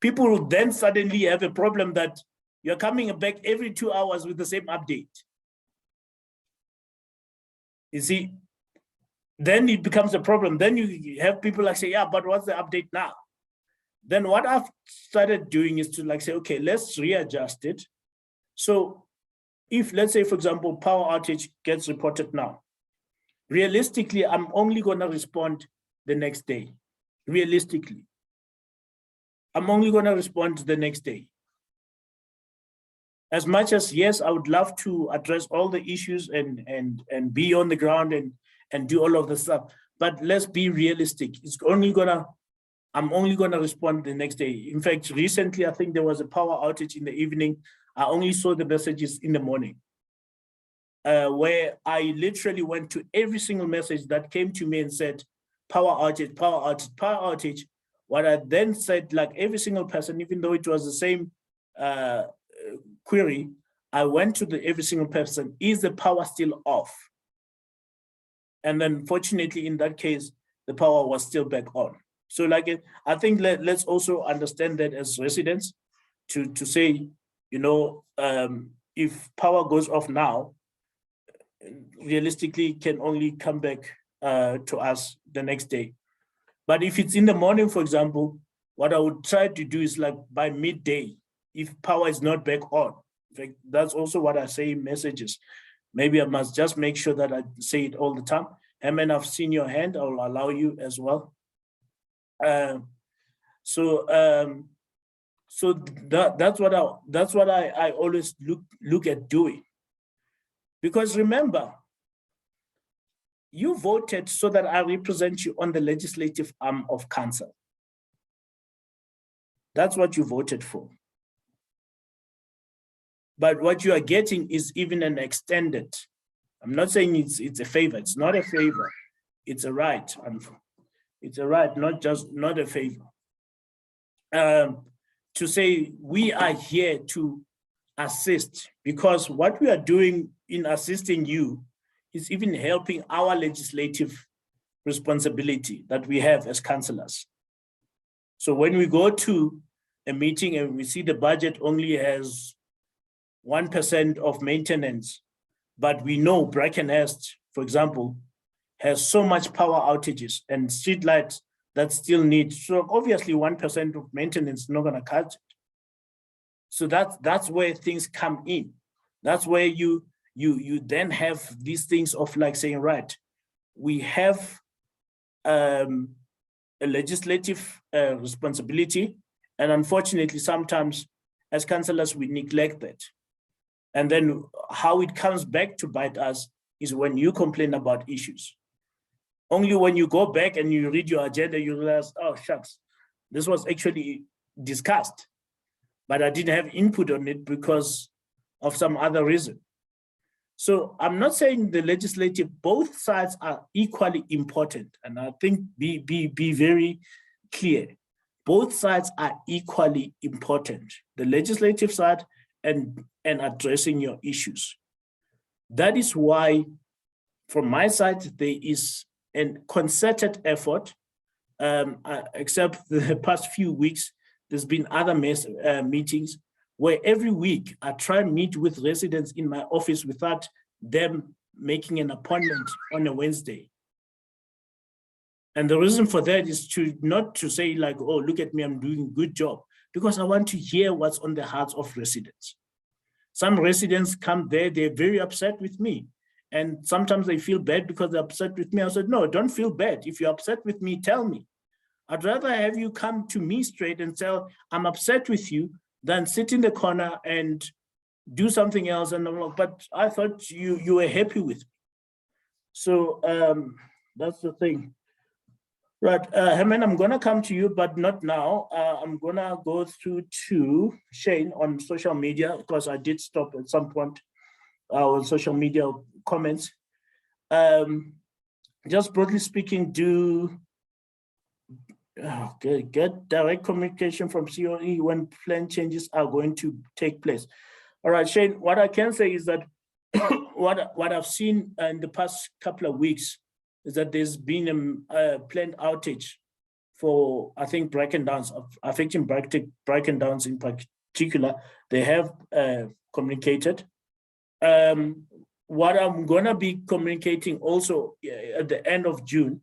people will then suddenly have a problem that you're coming back every 2 hours with the same update. You see, then it becomes a problem. Then you have people like say, yeah, but what's the update now? Then what I've started doing is to say, okay, let's readjust it. So if, let's say, for example, power outage gets reported now, realistically, I'm only going to respond the next day. Realistically, I'm only going to respond the next day. As much as, yes, I would love to address all the issues and be on the ground and do all of the stuff, but let's be realistic. I'm only gonna respond the next day. In fact, recently, I think there was a power outage in the evening. I only saw the messages in the morning, where I literally went to every single message that came to me and said, power outage, power outage, power outage. What I then said, like every single person, even though it was the same query, I went to every single person, is the power still off? And then fortunately, in that case, the power was still back on. So I think let's also understand that as residents to say, if power goes off now, realistically can only come back to us the next day. But if it's in the morning, for example, what I would try to do is by midday, if power is not back on. In fact, that's also what I say in messages. Maybe I must just make sure that I say it all the time. Herman, I've seen your hand. I will allow you as well. So that's what I always look at doing. Because remember, you voted so that I represent you on the legislative arm of council. That's what you voted for. But what you are getting is even an extended. I'm not saying it's a favor. It's not a favor. It's a right. It's a right, not a favor. To say we are here to assist, because what we are doing in assisting you is even helping our legislative responsibility that we have as councillors. So when we go to a meeting and we see the budget only has 1% of maintenance, but we know Brackenhurst, for example, has so much power outages and streetlights that still need, so obviously 1% of maintenance is not going to cut it. So that's where things come in. That's where you then have these things of saying, right, we have a legislative responsibility, and unfortunately sometimes as councillors we neglect that. And then how it comes back to bite us is when you complain about issues. Only when you go back and you read your agenda, you realize, oh, shucks, this was actually discussed, but I didn't have input on it because of some other reason. So I'm not saying the legislative, both sides are equally important. And I think be very clear. Both sides are equally important. The legislative side and addressing your issues. That is why, from my side, there is a concerted effort, except the past few weeks, there's been other meetings where every week I try and meet with residents in my office without them making an appointment on a Wednesday. And the reason for that is not to say oh, look at me, I'm doing a good job, because I want to hear what's on the hearts of residents. Some residents come there, they're very upset with me. And sometimes they feel bad because they're upset with me. I said, no, don't feel bad. If you're upset with me, tell me. I'd rather have you come to me straight and say, I'm upset with you, than sit in the corner and do something else. And I'm like, but I thought you were happy with me. So that's the thing. Right, Herman, I'm gonna come to you, but not now. I'm gonna go through to Shane on social media, because I did stop at some point on social media comments. Just broadly speaking, get direct communication from COE when plan changes are going to take place. All right, Shane, what I can say is that what I've seen in the past couple of weeks is that there's been a planned outage for, I think, Brackendowns, affecting Brackendowns in particular. They have communicated. What I'm gonna be communicating also at the end of June,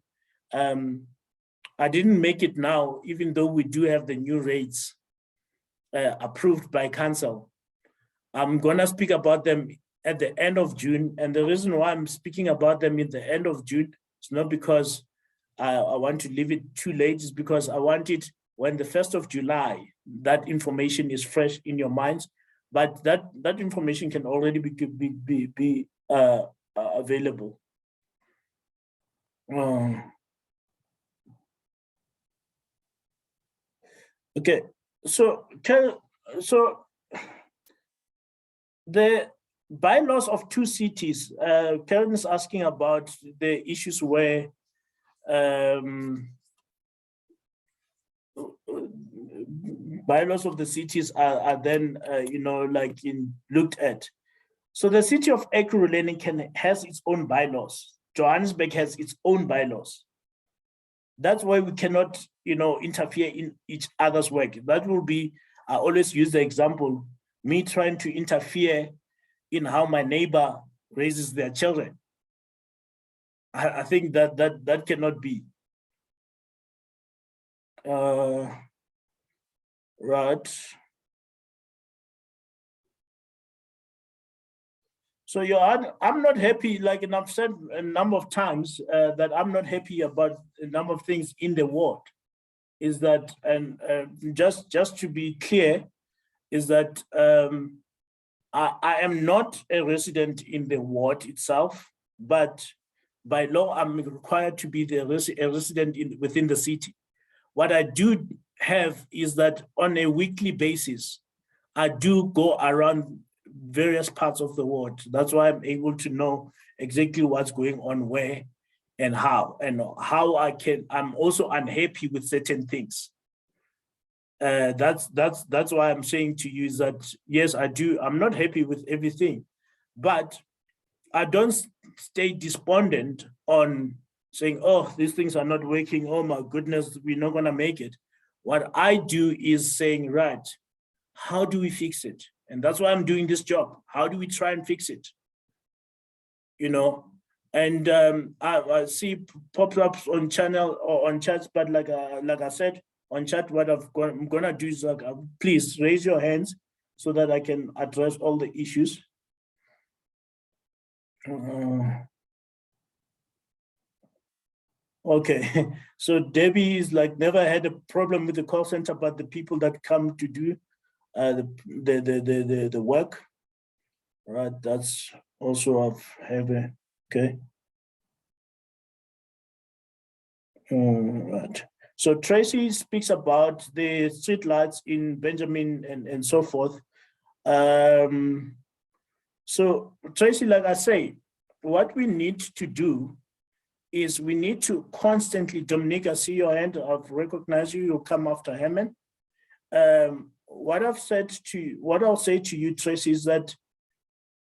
I didn't make it now, even though we do have the new rates approved by council. I'm gonna speak about them at the end of June. And the reason why I'm speaking about them at the end of June is not because I want to leave it too late, it's because I want it when the 1st of July, that information is fresh in your minds, but that information can already be available. Okay, so the bylaws of 2 cities, Karen is asking about the issues where bylaws of the cities are then, looked at. So the city of Cllr has its own bylaws. Johannesburg has its own bylaws. That's why we cannot, interfere in each other's work. That will be, I always use the example, me trying to interfere in how my neighbor raises their children. I think that cannot be. Right. So I'm not happy, like, and I've said a number of times that I'm not happy about a number of things in the ward. Is that, and just to be clear, is that I am not a resident in the ward itself, but by law I'm required to be a resident within the city. What I do have is that on a weekly basis, I do go around various parts of the ward. That's why I'm able to know exactly what's going on where and how I'm also unhappy with certain things. That's why I'm saying to you is that, yes, I'm not happy with everything, but I don't stay despondent on saying, oh, these things are not working, oh my goodness, we're not gonna make it. What I do is saying, right, how do we fix it? And that's why I'm doing this job. How do we try and fix it? And I see pop-ups on channel or on chats, but like I said, on chat, what I'm gonna do is, like, please raise your hands so that I can address all the issues. Okay, so Debbie is like, never had a problem with the call center, but the people that come to do the work, right? That's also have okay. Right. So Tracy speaks about the street lights in Benjamin and so forth. So Tracy, like I say, what we need to do is we need to constantly, Dominique, I see your hand, I've recognized you, you'll come after Herman. What I'll say to you, Tracy, is that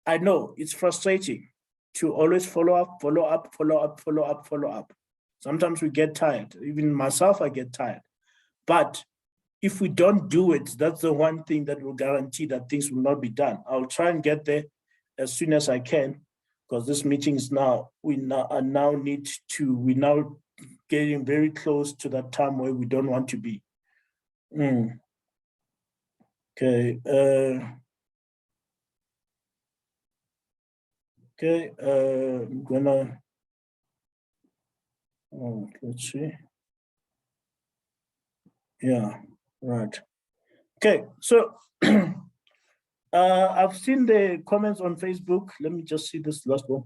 I know it's frustrating to always follow up. Sometimes we get tired. Even myself, I get tired. But if we don't do it, that's the one thing that will guarantee that things will not be done. I'll try and get there as soon as I can, because this meeting is now, we're now getting very close to that time where we don't want to be. Okay. I'm gonna, let's see. Yeah, right. Okay, so I've seen the comments on Facebook. Let me just see this last one.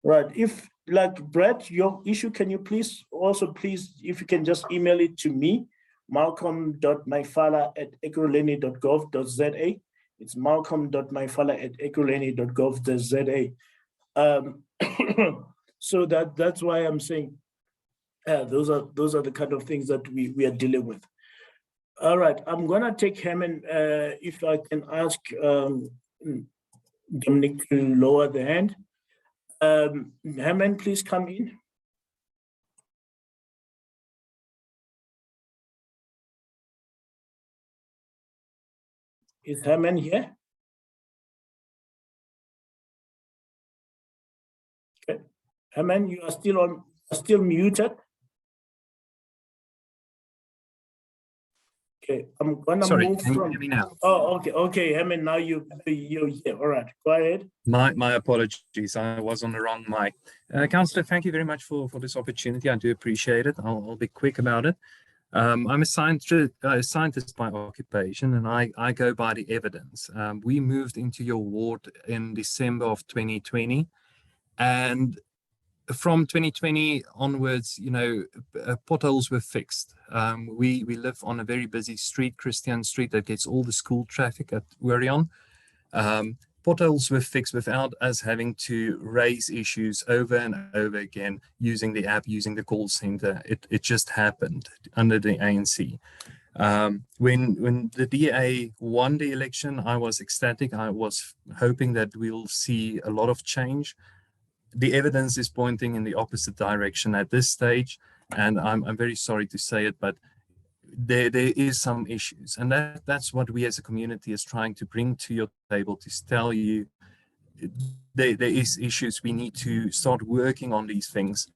Right, if like Brett, your issue, can you please if you can just email it to me, malcolm.maifala@ekurhuleni.gov.za. It's malcolm.maifala@ekurhuleni.gov.za. So that's why I'm saying those are the kind of things that we are dealing with. All right, I'm gonna take Herman. If I can ask Dominic to lower the hand. Herman, please come in. Is Herman here? Okay. Herman, you are still muted. Okay, I'm gonna move Can you from. hear me now? Oh, okay, Herman. Now you're here. All right, go ahead. My apologies. I was on the wrong mic. Councillor, thank you very much for this opportunity. I do appreciate it. I'll be quick about it. I'm a scientist by occupation, and I go by the evidence. We moved into your ward in December of 2020, and from 2020 onwards, you know, potholes were fixed. We live on a very busy street, Christian Street, that gets all the school traffic at Wurion. Potholes were fixed without us having to raise issues over and over again using the app, using the call center. It just happened under the ANC. When the DA won the election, I was ecstatic. I was hoping that we'll see a lot of change. The evidence is pointing in the opposite direction at this stage, and I'm very sorry to say it, but there is some issues, and that's what we as a community is trying to bring to your table, to tell you there is issues. We need to start working on these things,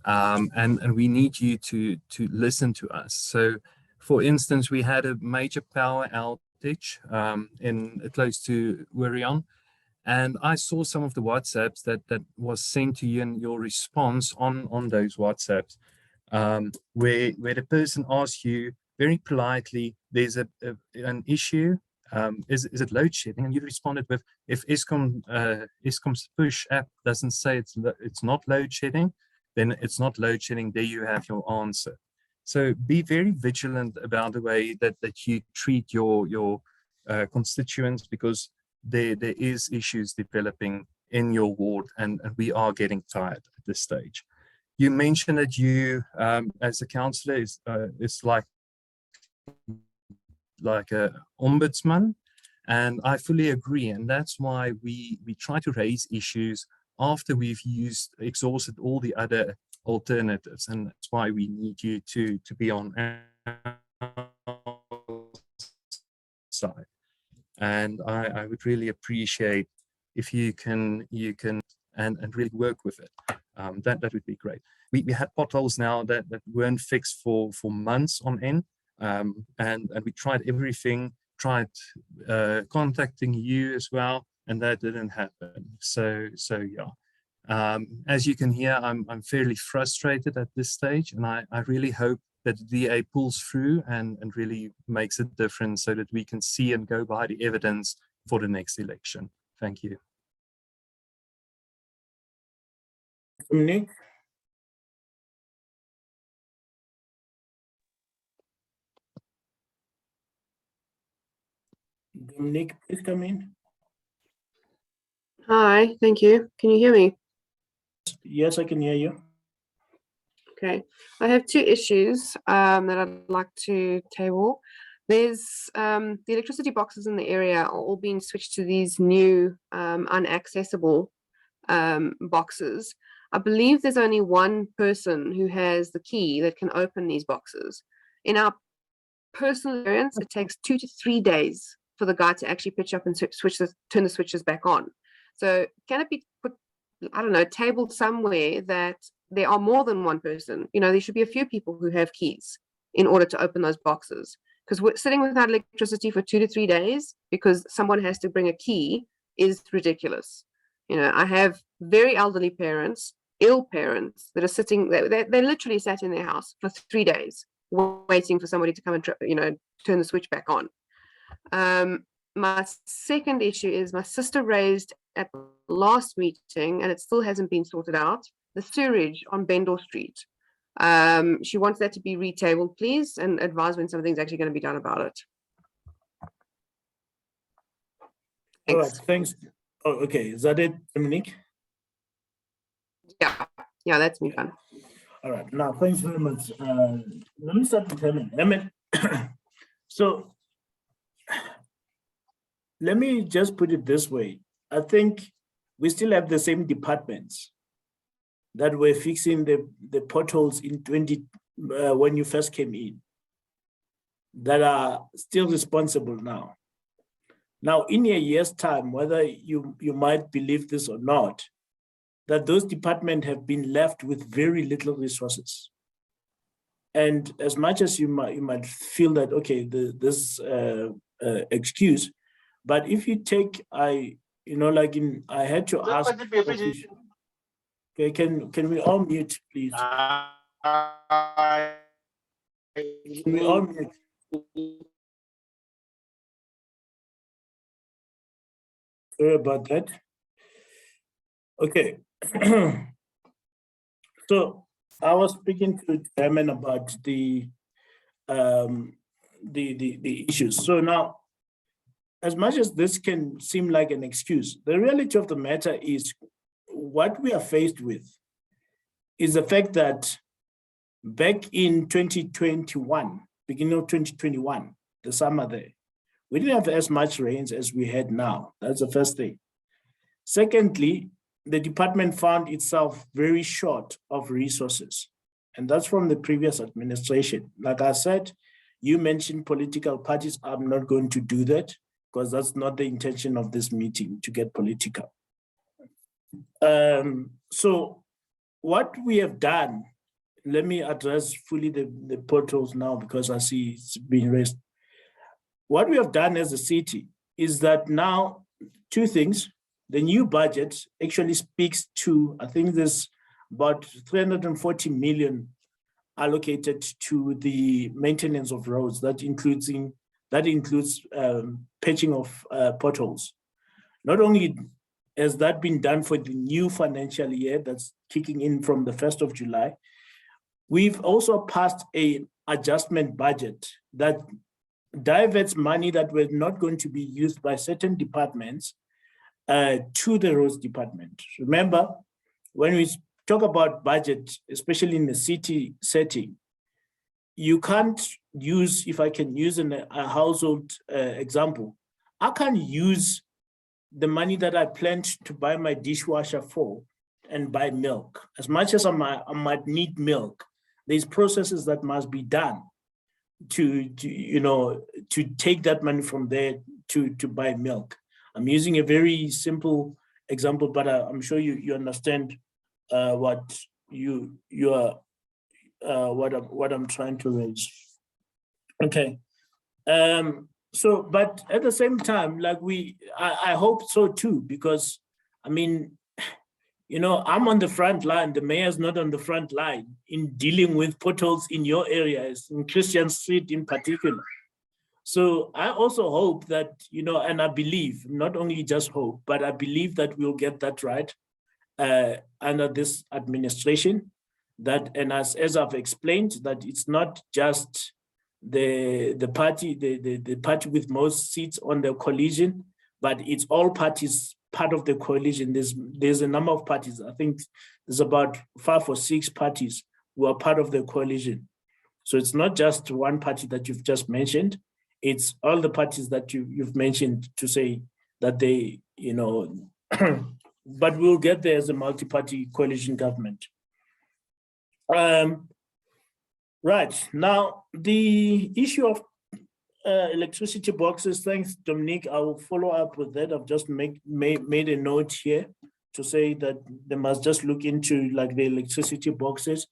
and we need you to listen to us. So, for instance, we had a major power outage in close to Wurion. And I saw some of the WhatsApps that was sent to you and your response on those WhatsApps, where the person asks you very politely, there's an issue, is it load shedding? And you responded with, if Eskom's push app doesn't say it's not load shedding, then it's not load shedding. There you have your answer. So be very vigilant about the way that you treat your constituents, because there is issues developing in your ward, and we are getting tired at this stage. You mentioned that you, as a councillor, is like a ombudsman, and I fully agree. And that's why we try to raise issues after we've exhausted all the other alternatives, and that's why we need you to be on our side. And I would really appreciate if you can and really work with it. That would be great. We had potholes now that weren't fixed for months on end, and we tried everything, tried contacting you as well, and that didn't happen. So yeah. As you can hear, I'm fairly frustrated at this stage, and I really hope that the DA pulls through and really makes a difference, so that we can see and go by the evidence for the next election. Thank you. Dominic? Dominic, please come in. Hi, thank you. Can you hear me? Yes, I can hear you. Okay, I have two issues that I'd like to table. There's the electricity boxes in the area are all being switched to these new unaccessible boxes. I believe there's only one person who has the key that can open these boxes. In our personal experience, it takes 2 to 3 days for the guy to actually pitch up and turn the switches back on. So can it be put, I don't know, tabled somewhere that there are more than one person? You know, there should be a few people who have keys in order to open those boxes. Because we're sitting without electricity for 2 to 3 days because someone has to bring a key is ridiculous. You know, I have very elderly parents, ill parents that are sitting, they literally sat in their house for 3 days waiting for somebody to come and, turn the switch back on. My second issue is my sister raised at the last meeting, and it still hasn't been sorted out, the sewage on Bendor Street. She wants that to be retabled, please, and advise when something's actually going to be done about it. All right, thanks. Oh, okay, is that it, Dominique? Yeah, that's me done. All right, now thanks very much. Let me start with Herman. So let me just put it this way. I think we still have the same departments that were fixing the potholes in when you first came in, that are still responsible now. Now, in a year's time, whether you might believe this or not, that those departments have been left with very little resources. And as much as you might feel that, okay, this excuse, but if you take, I had to ask, okay, can we all mute, please? Can we all mute? Sorry about that. Okay. So I was speaking to Chairman about the issues. So now, as much as this can seem like an excuse, the reality of the matter is what we are faced with is the fact that back in 2021, beginning of 2021, the summer there, we didn't have as much rains as we had now. That's the first thing. Secondly, the department found itself very short of resources. And that's from the previous administration. Like I said, you mentioned political parties. I'm not going to do that because that's not the intention of this meeting, to get political. So what we have done, let me address fully the potholes now because I see it's being raised. What we have done as a city is that now two things. The new budget actually speaks to, I think there's about 340 million allocated to the maintenance of roads. That includes patching of potholes. Not only has that been done for the new financial year that's kicking in from the 1st of July, we've also passed an adjustment budget that diverts money that was not going to be used by certain departments to the roads department. Remember, when we talk about budget, especially in the city setting, you can't use, if I can use a household example, I can't use the money that I planned to buy my dishwasher for and buy milk. As much as I might need milk, there's processes that must be done to take that money from there to buy milk. I'm using a very simple example, but I'm sure you understand what I'm trying to raise. Okay. So, but at the same time, like I hope so too, because I mean, I'm on the front line. The mayor's not on the front line in dealing with potholes in your areas, in Christian Street in particular. So I also hope that, and I believe, not only just hope, but I believe that we'll get that right under this administration. And as I've explained, that it's not just the party, the party with most seats on the coalition, but it's all parties part of the coalition. There's a number of parties. I think there's about 5 or 6 parties who are part of the coalition. So it's not just one party that you've just mentioned. It's all the parties that you've mentioned to say that they, but we'll get there as a multi-party coalition government. Right, now the issue of electricity boxes, thanks Dominique, I will follow up with that. I've just made a note here to say that they must just look into like the electricity boxes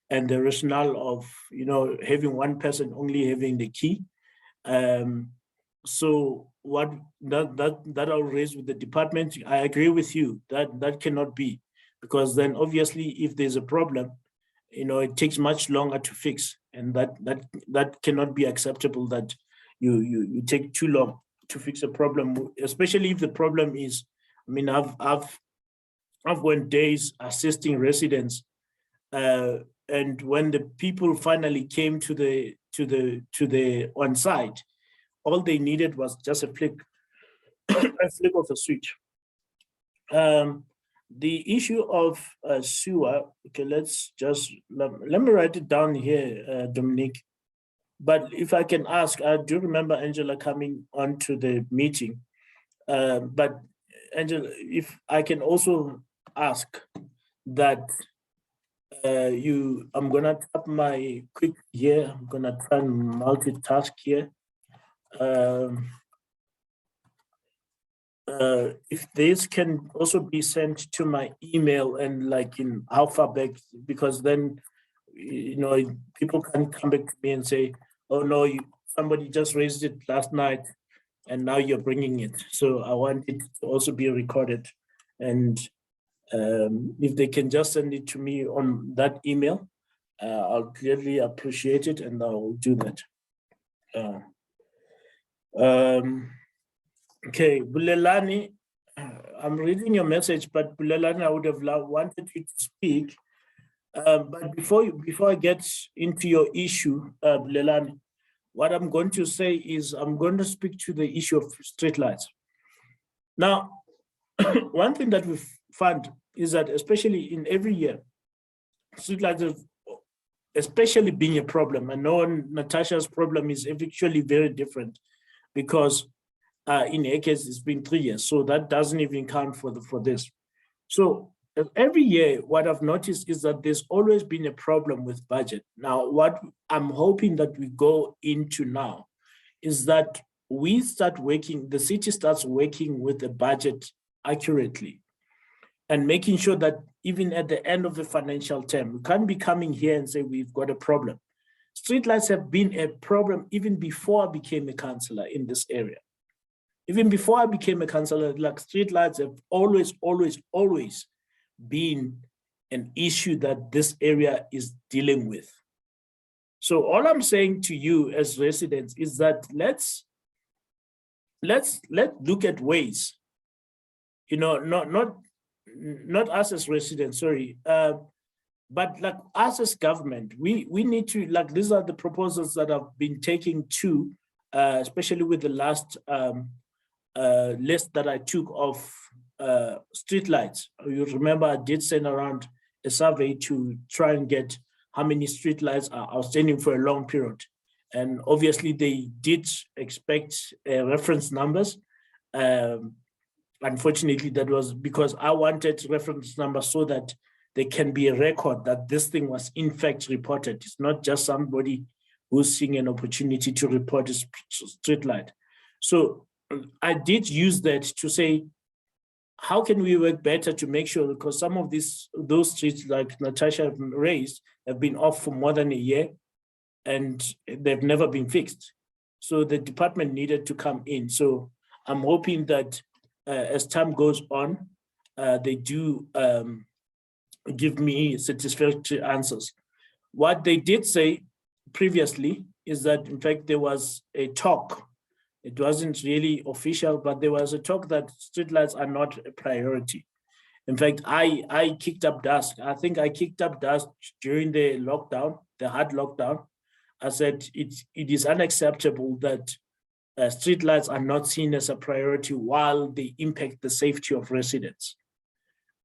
and the rationale of, having one person only having the key. So what that I'll raise with the department, I agree with you that that cannot be, because then obviously if there's a problem it takes much longer to fix, and that cannot be acceptable, that you take too long to fix a problem, especially if the problem is, I mean, I've went days assisting residents, and when the people finally came to the on site, all they needed was just a flick of a switch. The issue of sewer, okay, let me write it down here, Dominique. But if I can ask, I do remember Angela coming onto the meeting. But Angela, if I can also ask that I'm gonna tap my quick here. I'm gonna try and multitask here. If this can also be sent to my email, and like in how far back, because then, people can come back to me and say, oh no, somebody just raised it last night and now you're bringing it. So I want it to also be recorded. And if they can just send it to me on that email, I'll clearly appreciate it, and I'll do that. Okay, Bulelani, I'm reading your message, but Bulelani, I would have wanted you to speak. But before I get into your issue, Bulelani, what I'm going to say is I'm going to speak to the issue of streetlights. Now, one thing that we've found is that, especially in every year, streetlights have especially being a problem. I know Natasha's problem is actually very different, because in her case, it's been 3 years, so that doesn't even count for this. So every year, what I've noticed is that there's always been a problem with budget. Now, what I'm hoping that we go into now is that we start working, the city starts working with the budget accurately, and making sure that even at the end of the financial term, we can't be coming here and say we've got a problem. Streetlights have been a problem even before I became a councillor in this area. Even before I became a councillor, like, streetlights have always been an issue that this area is dealing with. So all I'm saying to you as residents is that let's look at ways, not us as residents, sorry, but like us as government, we need to, like, these are the proposals that I've been taking to, especially with the last list that I took of streetlights. You remember I did send around a survey to try and get how many streetlights are outstanding for a long period. And obviously they did expect reference numbers. Unfortunately, that was because I wanted reference numbers so that there can be a record that this thing was in fact reported. It's not just somebody who's seeing an opportunity to report a streetlight. So I did use that to say, how can we work better to make sure, because some of those streets, like Natasha raised, have been off for more than a year and they've never been fixed. So the department needed to come in. So I'm hoping that as time goes on, they do give me satisfactory answers. What they did say previously is that, in fact, there was a talk. It wasn't really official, but there was a talk that streetlights are not a priority. In fact, I kicked up dust. I think I kicked up dust during the lockdown, the hard lockdown. I said it is unacceptable that streetlights are not seen as a priority while they impact the safety of residents.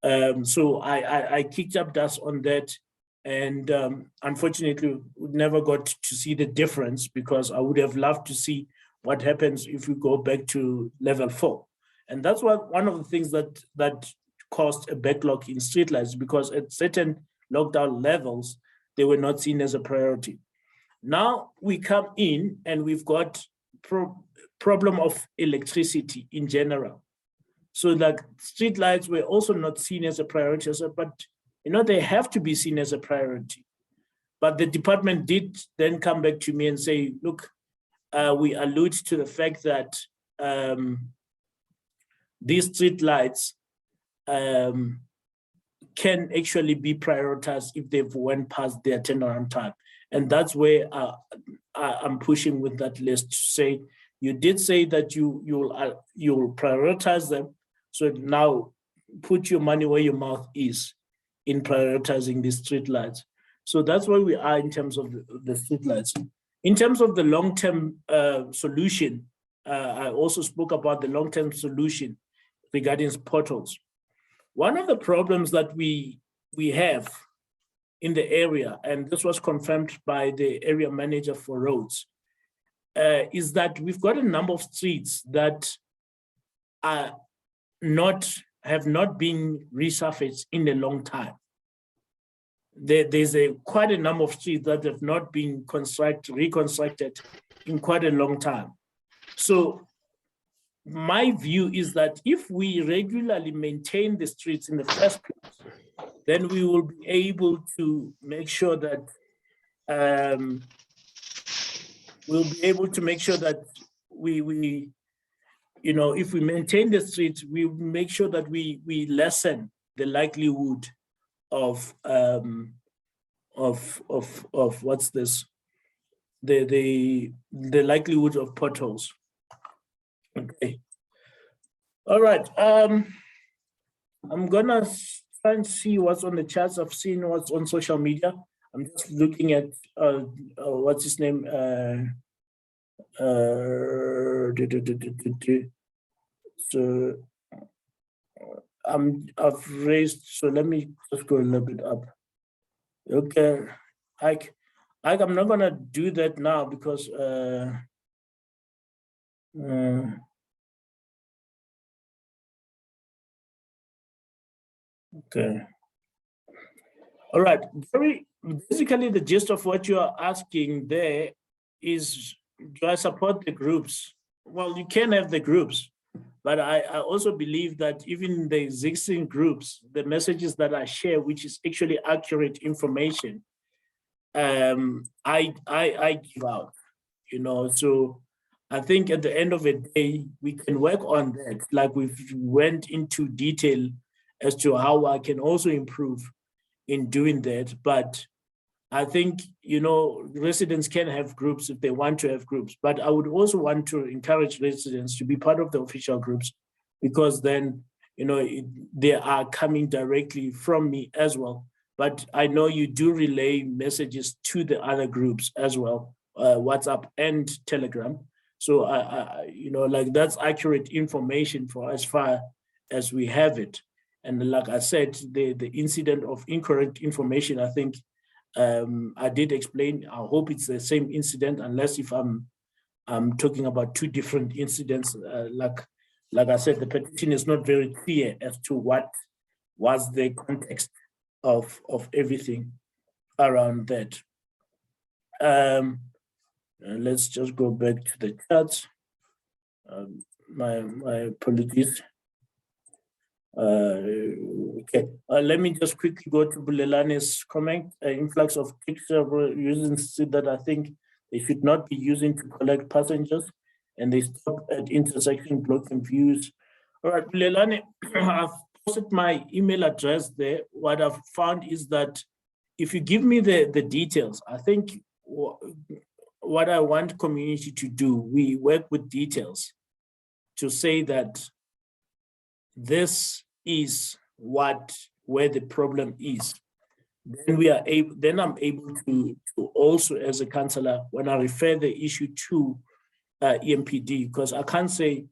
So I kicked up dust on that, and unfortunately, we never got to see the difference, because I would have loved to see what happens if we go back to level 4. And that's one of the things that caused a backlog in streetlights, because at certain lockdown levels, they were not seen as a priority. Now we come in and we've got problem of electricity in general. So like streetlights were also not seen as a priority, but they have to be seen as a priority. But the department did then come back to me and say, look, we allude to the fact that these streetlights can actually be prioritized if they've went past their turnaround time. And that's where I'm pushing with that list to say, you did say that you'll prioritize them. So now put your money where your mouth is in prioritizing these street lights. So that's where we are in terms of the street lights. In terms of the long-term solution, I also spoke about the long-term solution regarding potholes. One of the problems that we have in the area, and this was confirmed by the area manager for roads, is that we've got a number of streets that have not been resurfaced in a long time. There's quite a number of streets that have not been reconstructed in quite a long time. So my view is that if we regularly maintain the streets in the first place, then we will be able to make sure that we if we maintain the streets, we make sure that we lessen the likelihood of what's this? The likelihood of potholes. Okay. All right. I'm gonna try and see what's on the charts. I've seen what's on social media. I'm just looking at what's his name? So I've raised. So let me just go a little bit up. Okay, I'm not gonna do that now because okay. All right. Basically, the gist of what you are asking there is, do I support the groups? Well, you can have the groups, but I also believe that even the existing groups, the messages that I share, which is actually accurate information, I give out, so I think at the end of the day, we can work on that. Like we went into detail as to how I can also improve in doing that. But I think, residents can have groups if they want to have groups, but I would also want to encourage residents to be part of the official groups, because then, they are coming directly from me as well. But I know you do relay messages to the other groups as well, WhatsApp and Telegram. So like that's accurate information for as far as we have it. And like I said, the incident of incorrect information, I think I did explain. I hope it's the same incident, unless if I'm talking about two different incidents. Like I said, the petition is not very clear as to what was the context of everything around that. Let's just go back to the charts. My apologies. Okay, let me just quickly go to Bulelani's comment. Influx of Cllr using that I think they should not be using to collect passengers, and they stop at intersection blocking views. All right, Bulelani, I've posted my email address there. What I've found is that if you give me the details, I think what I want community to do, we work with details to say that this is where the problem is. Then I'm able to also, as a councillor, when I refer the issue to EMPD, because I can't say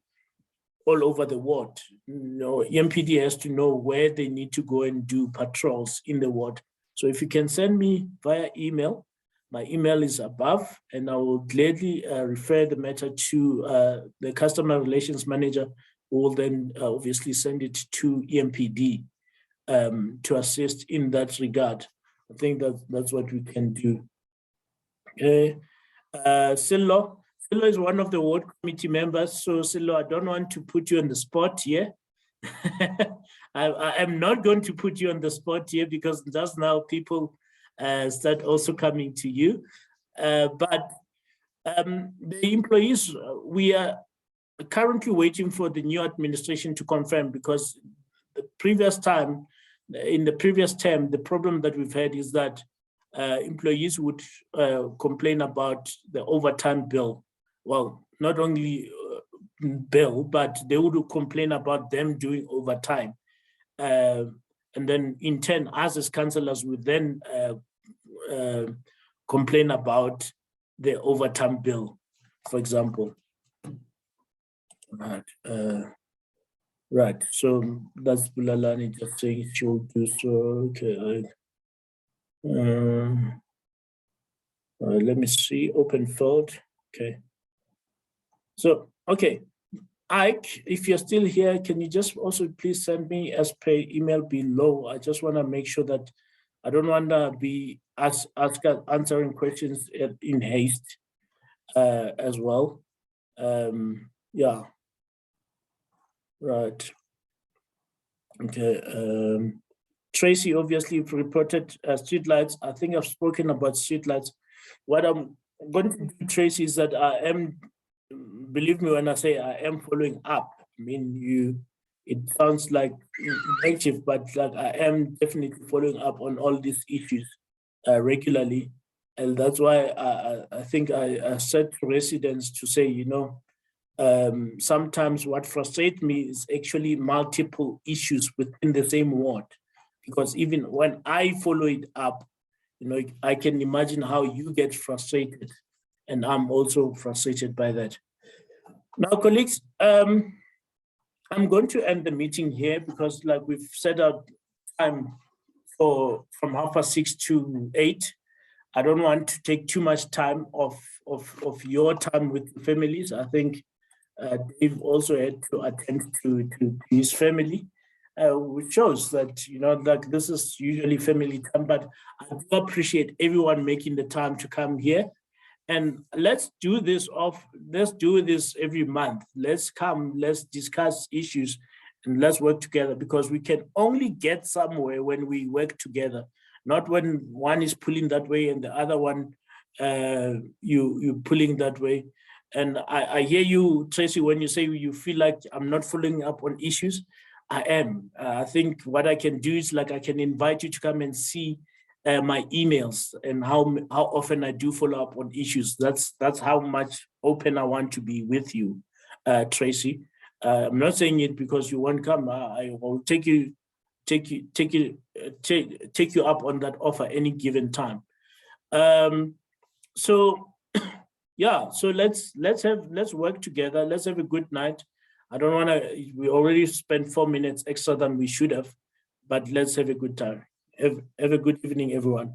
all over the ward. EMPD has to know where they need to go and do patrols in the ward. So if you can send me via email, my email is above, and I will gladly refer the matter to the customer relations manager, who will then obviously send it to EMPD to assist in that regard. I think that's what we can do. Cllr is one of the ward committee members. So Cllr, I don't want to put you on the spot here. I am not going to put you on the spot here, because just now people start also coming to you. But the employees, we are currently waiting for the new administration to confirm, because the previous time in the previous term, the problem that we've had is that employees would complain about the overtime bill. Well, not only bill, but they would complain about them doing overtime. And then in turn, us as councillors would then complain about the overtime bill, for example. Right. Right. So that's Bulalani just saying she'll do so. Okay. Let me see. Open field. Okay. So, okay. Ike, if you're still here, can you just also please send me as per email below? I just want to make sure that I don't want to be answering questions in haste as well. Yeah. Right. Okay. Tracy obviously reported streetlights. I think I've spoken about streetlights. What I'm going to do, Tracy, is that I am, believe me when I say I am following up. I mean, it sounds like negative, but like I am definitely following up on all these issues regularly. And that's why I think I said to residents to say, you know, sometimes what frustrates me is actually multiple issues within the same ward. Because even when I follow it up, you know, I can imagine how you get frustrated, and I'm also frustrated by that. Now, colleagues, I'm going to end the meeting here because, like we've set out time from 6:30 to 8. I don't want to take too much time of your time with the families. I think Dave also had to attend to his family. Which shows that, you know, like this is usually family time, but I do appreciate everyone making the time to come here. And let's do this every month. Let's come, let's discuss issues, and let's work together, because we can only get somewhere when we work together, not when one is pulling that way and the other one you pulling that way. And I hear you, Tracy, when you say you feel like I'm not following up on issues. I am. I think what I can do is, like, I can invite you to come and see my emails and how often I do follow up on issues. That's how much open I want to be with you, Tracy. I'm not saying it because you won't come. I will take you up on that offer any given time. So yeah. So let's work together. Let's have a good night. I don't want to, we already spent 4 minutes extra than we should have, but let's have a good time. Have a good evening, everyone.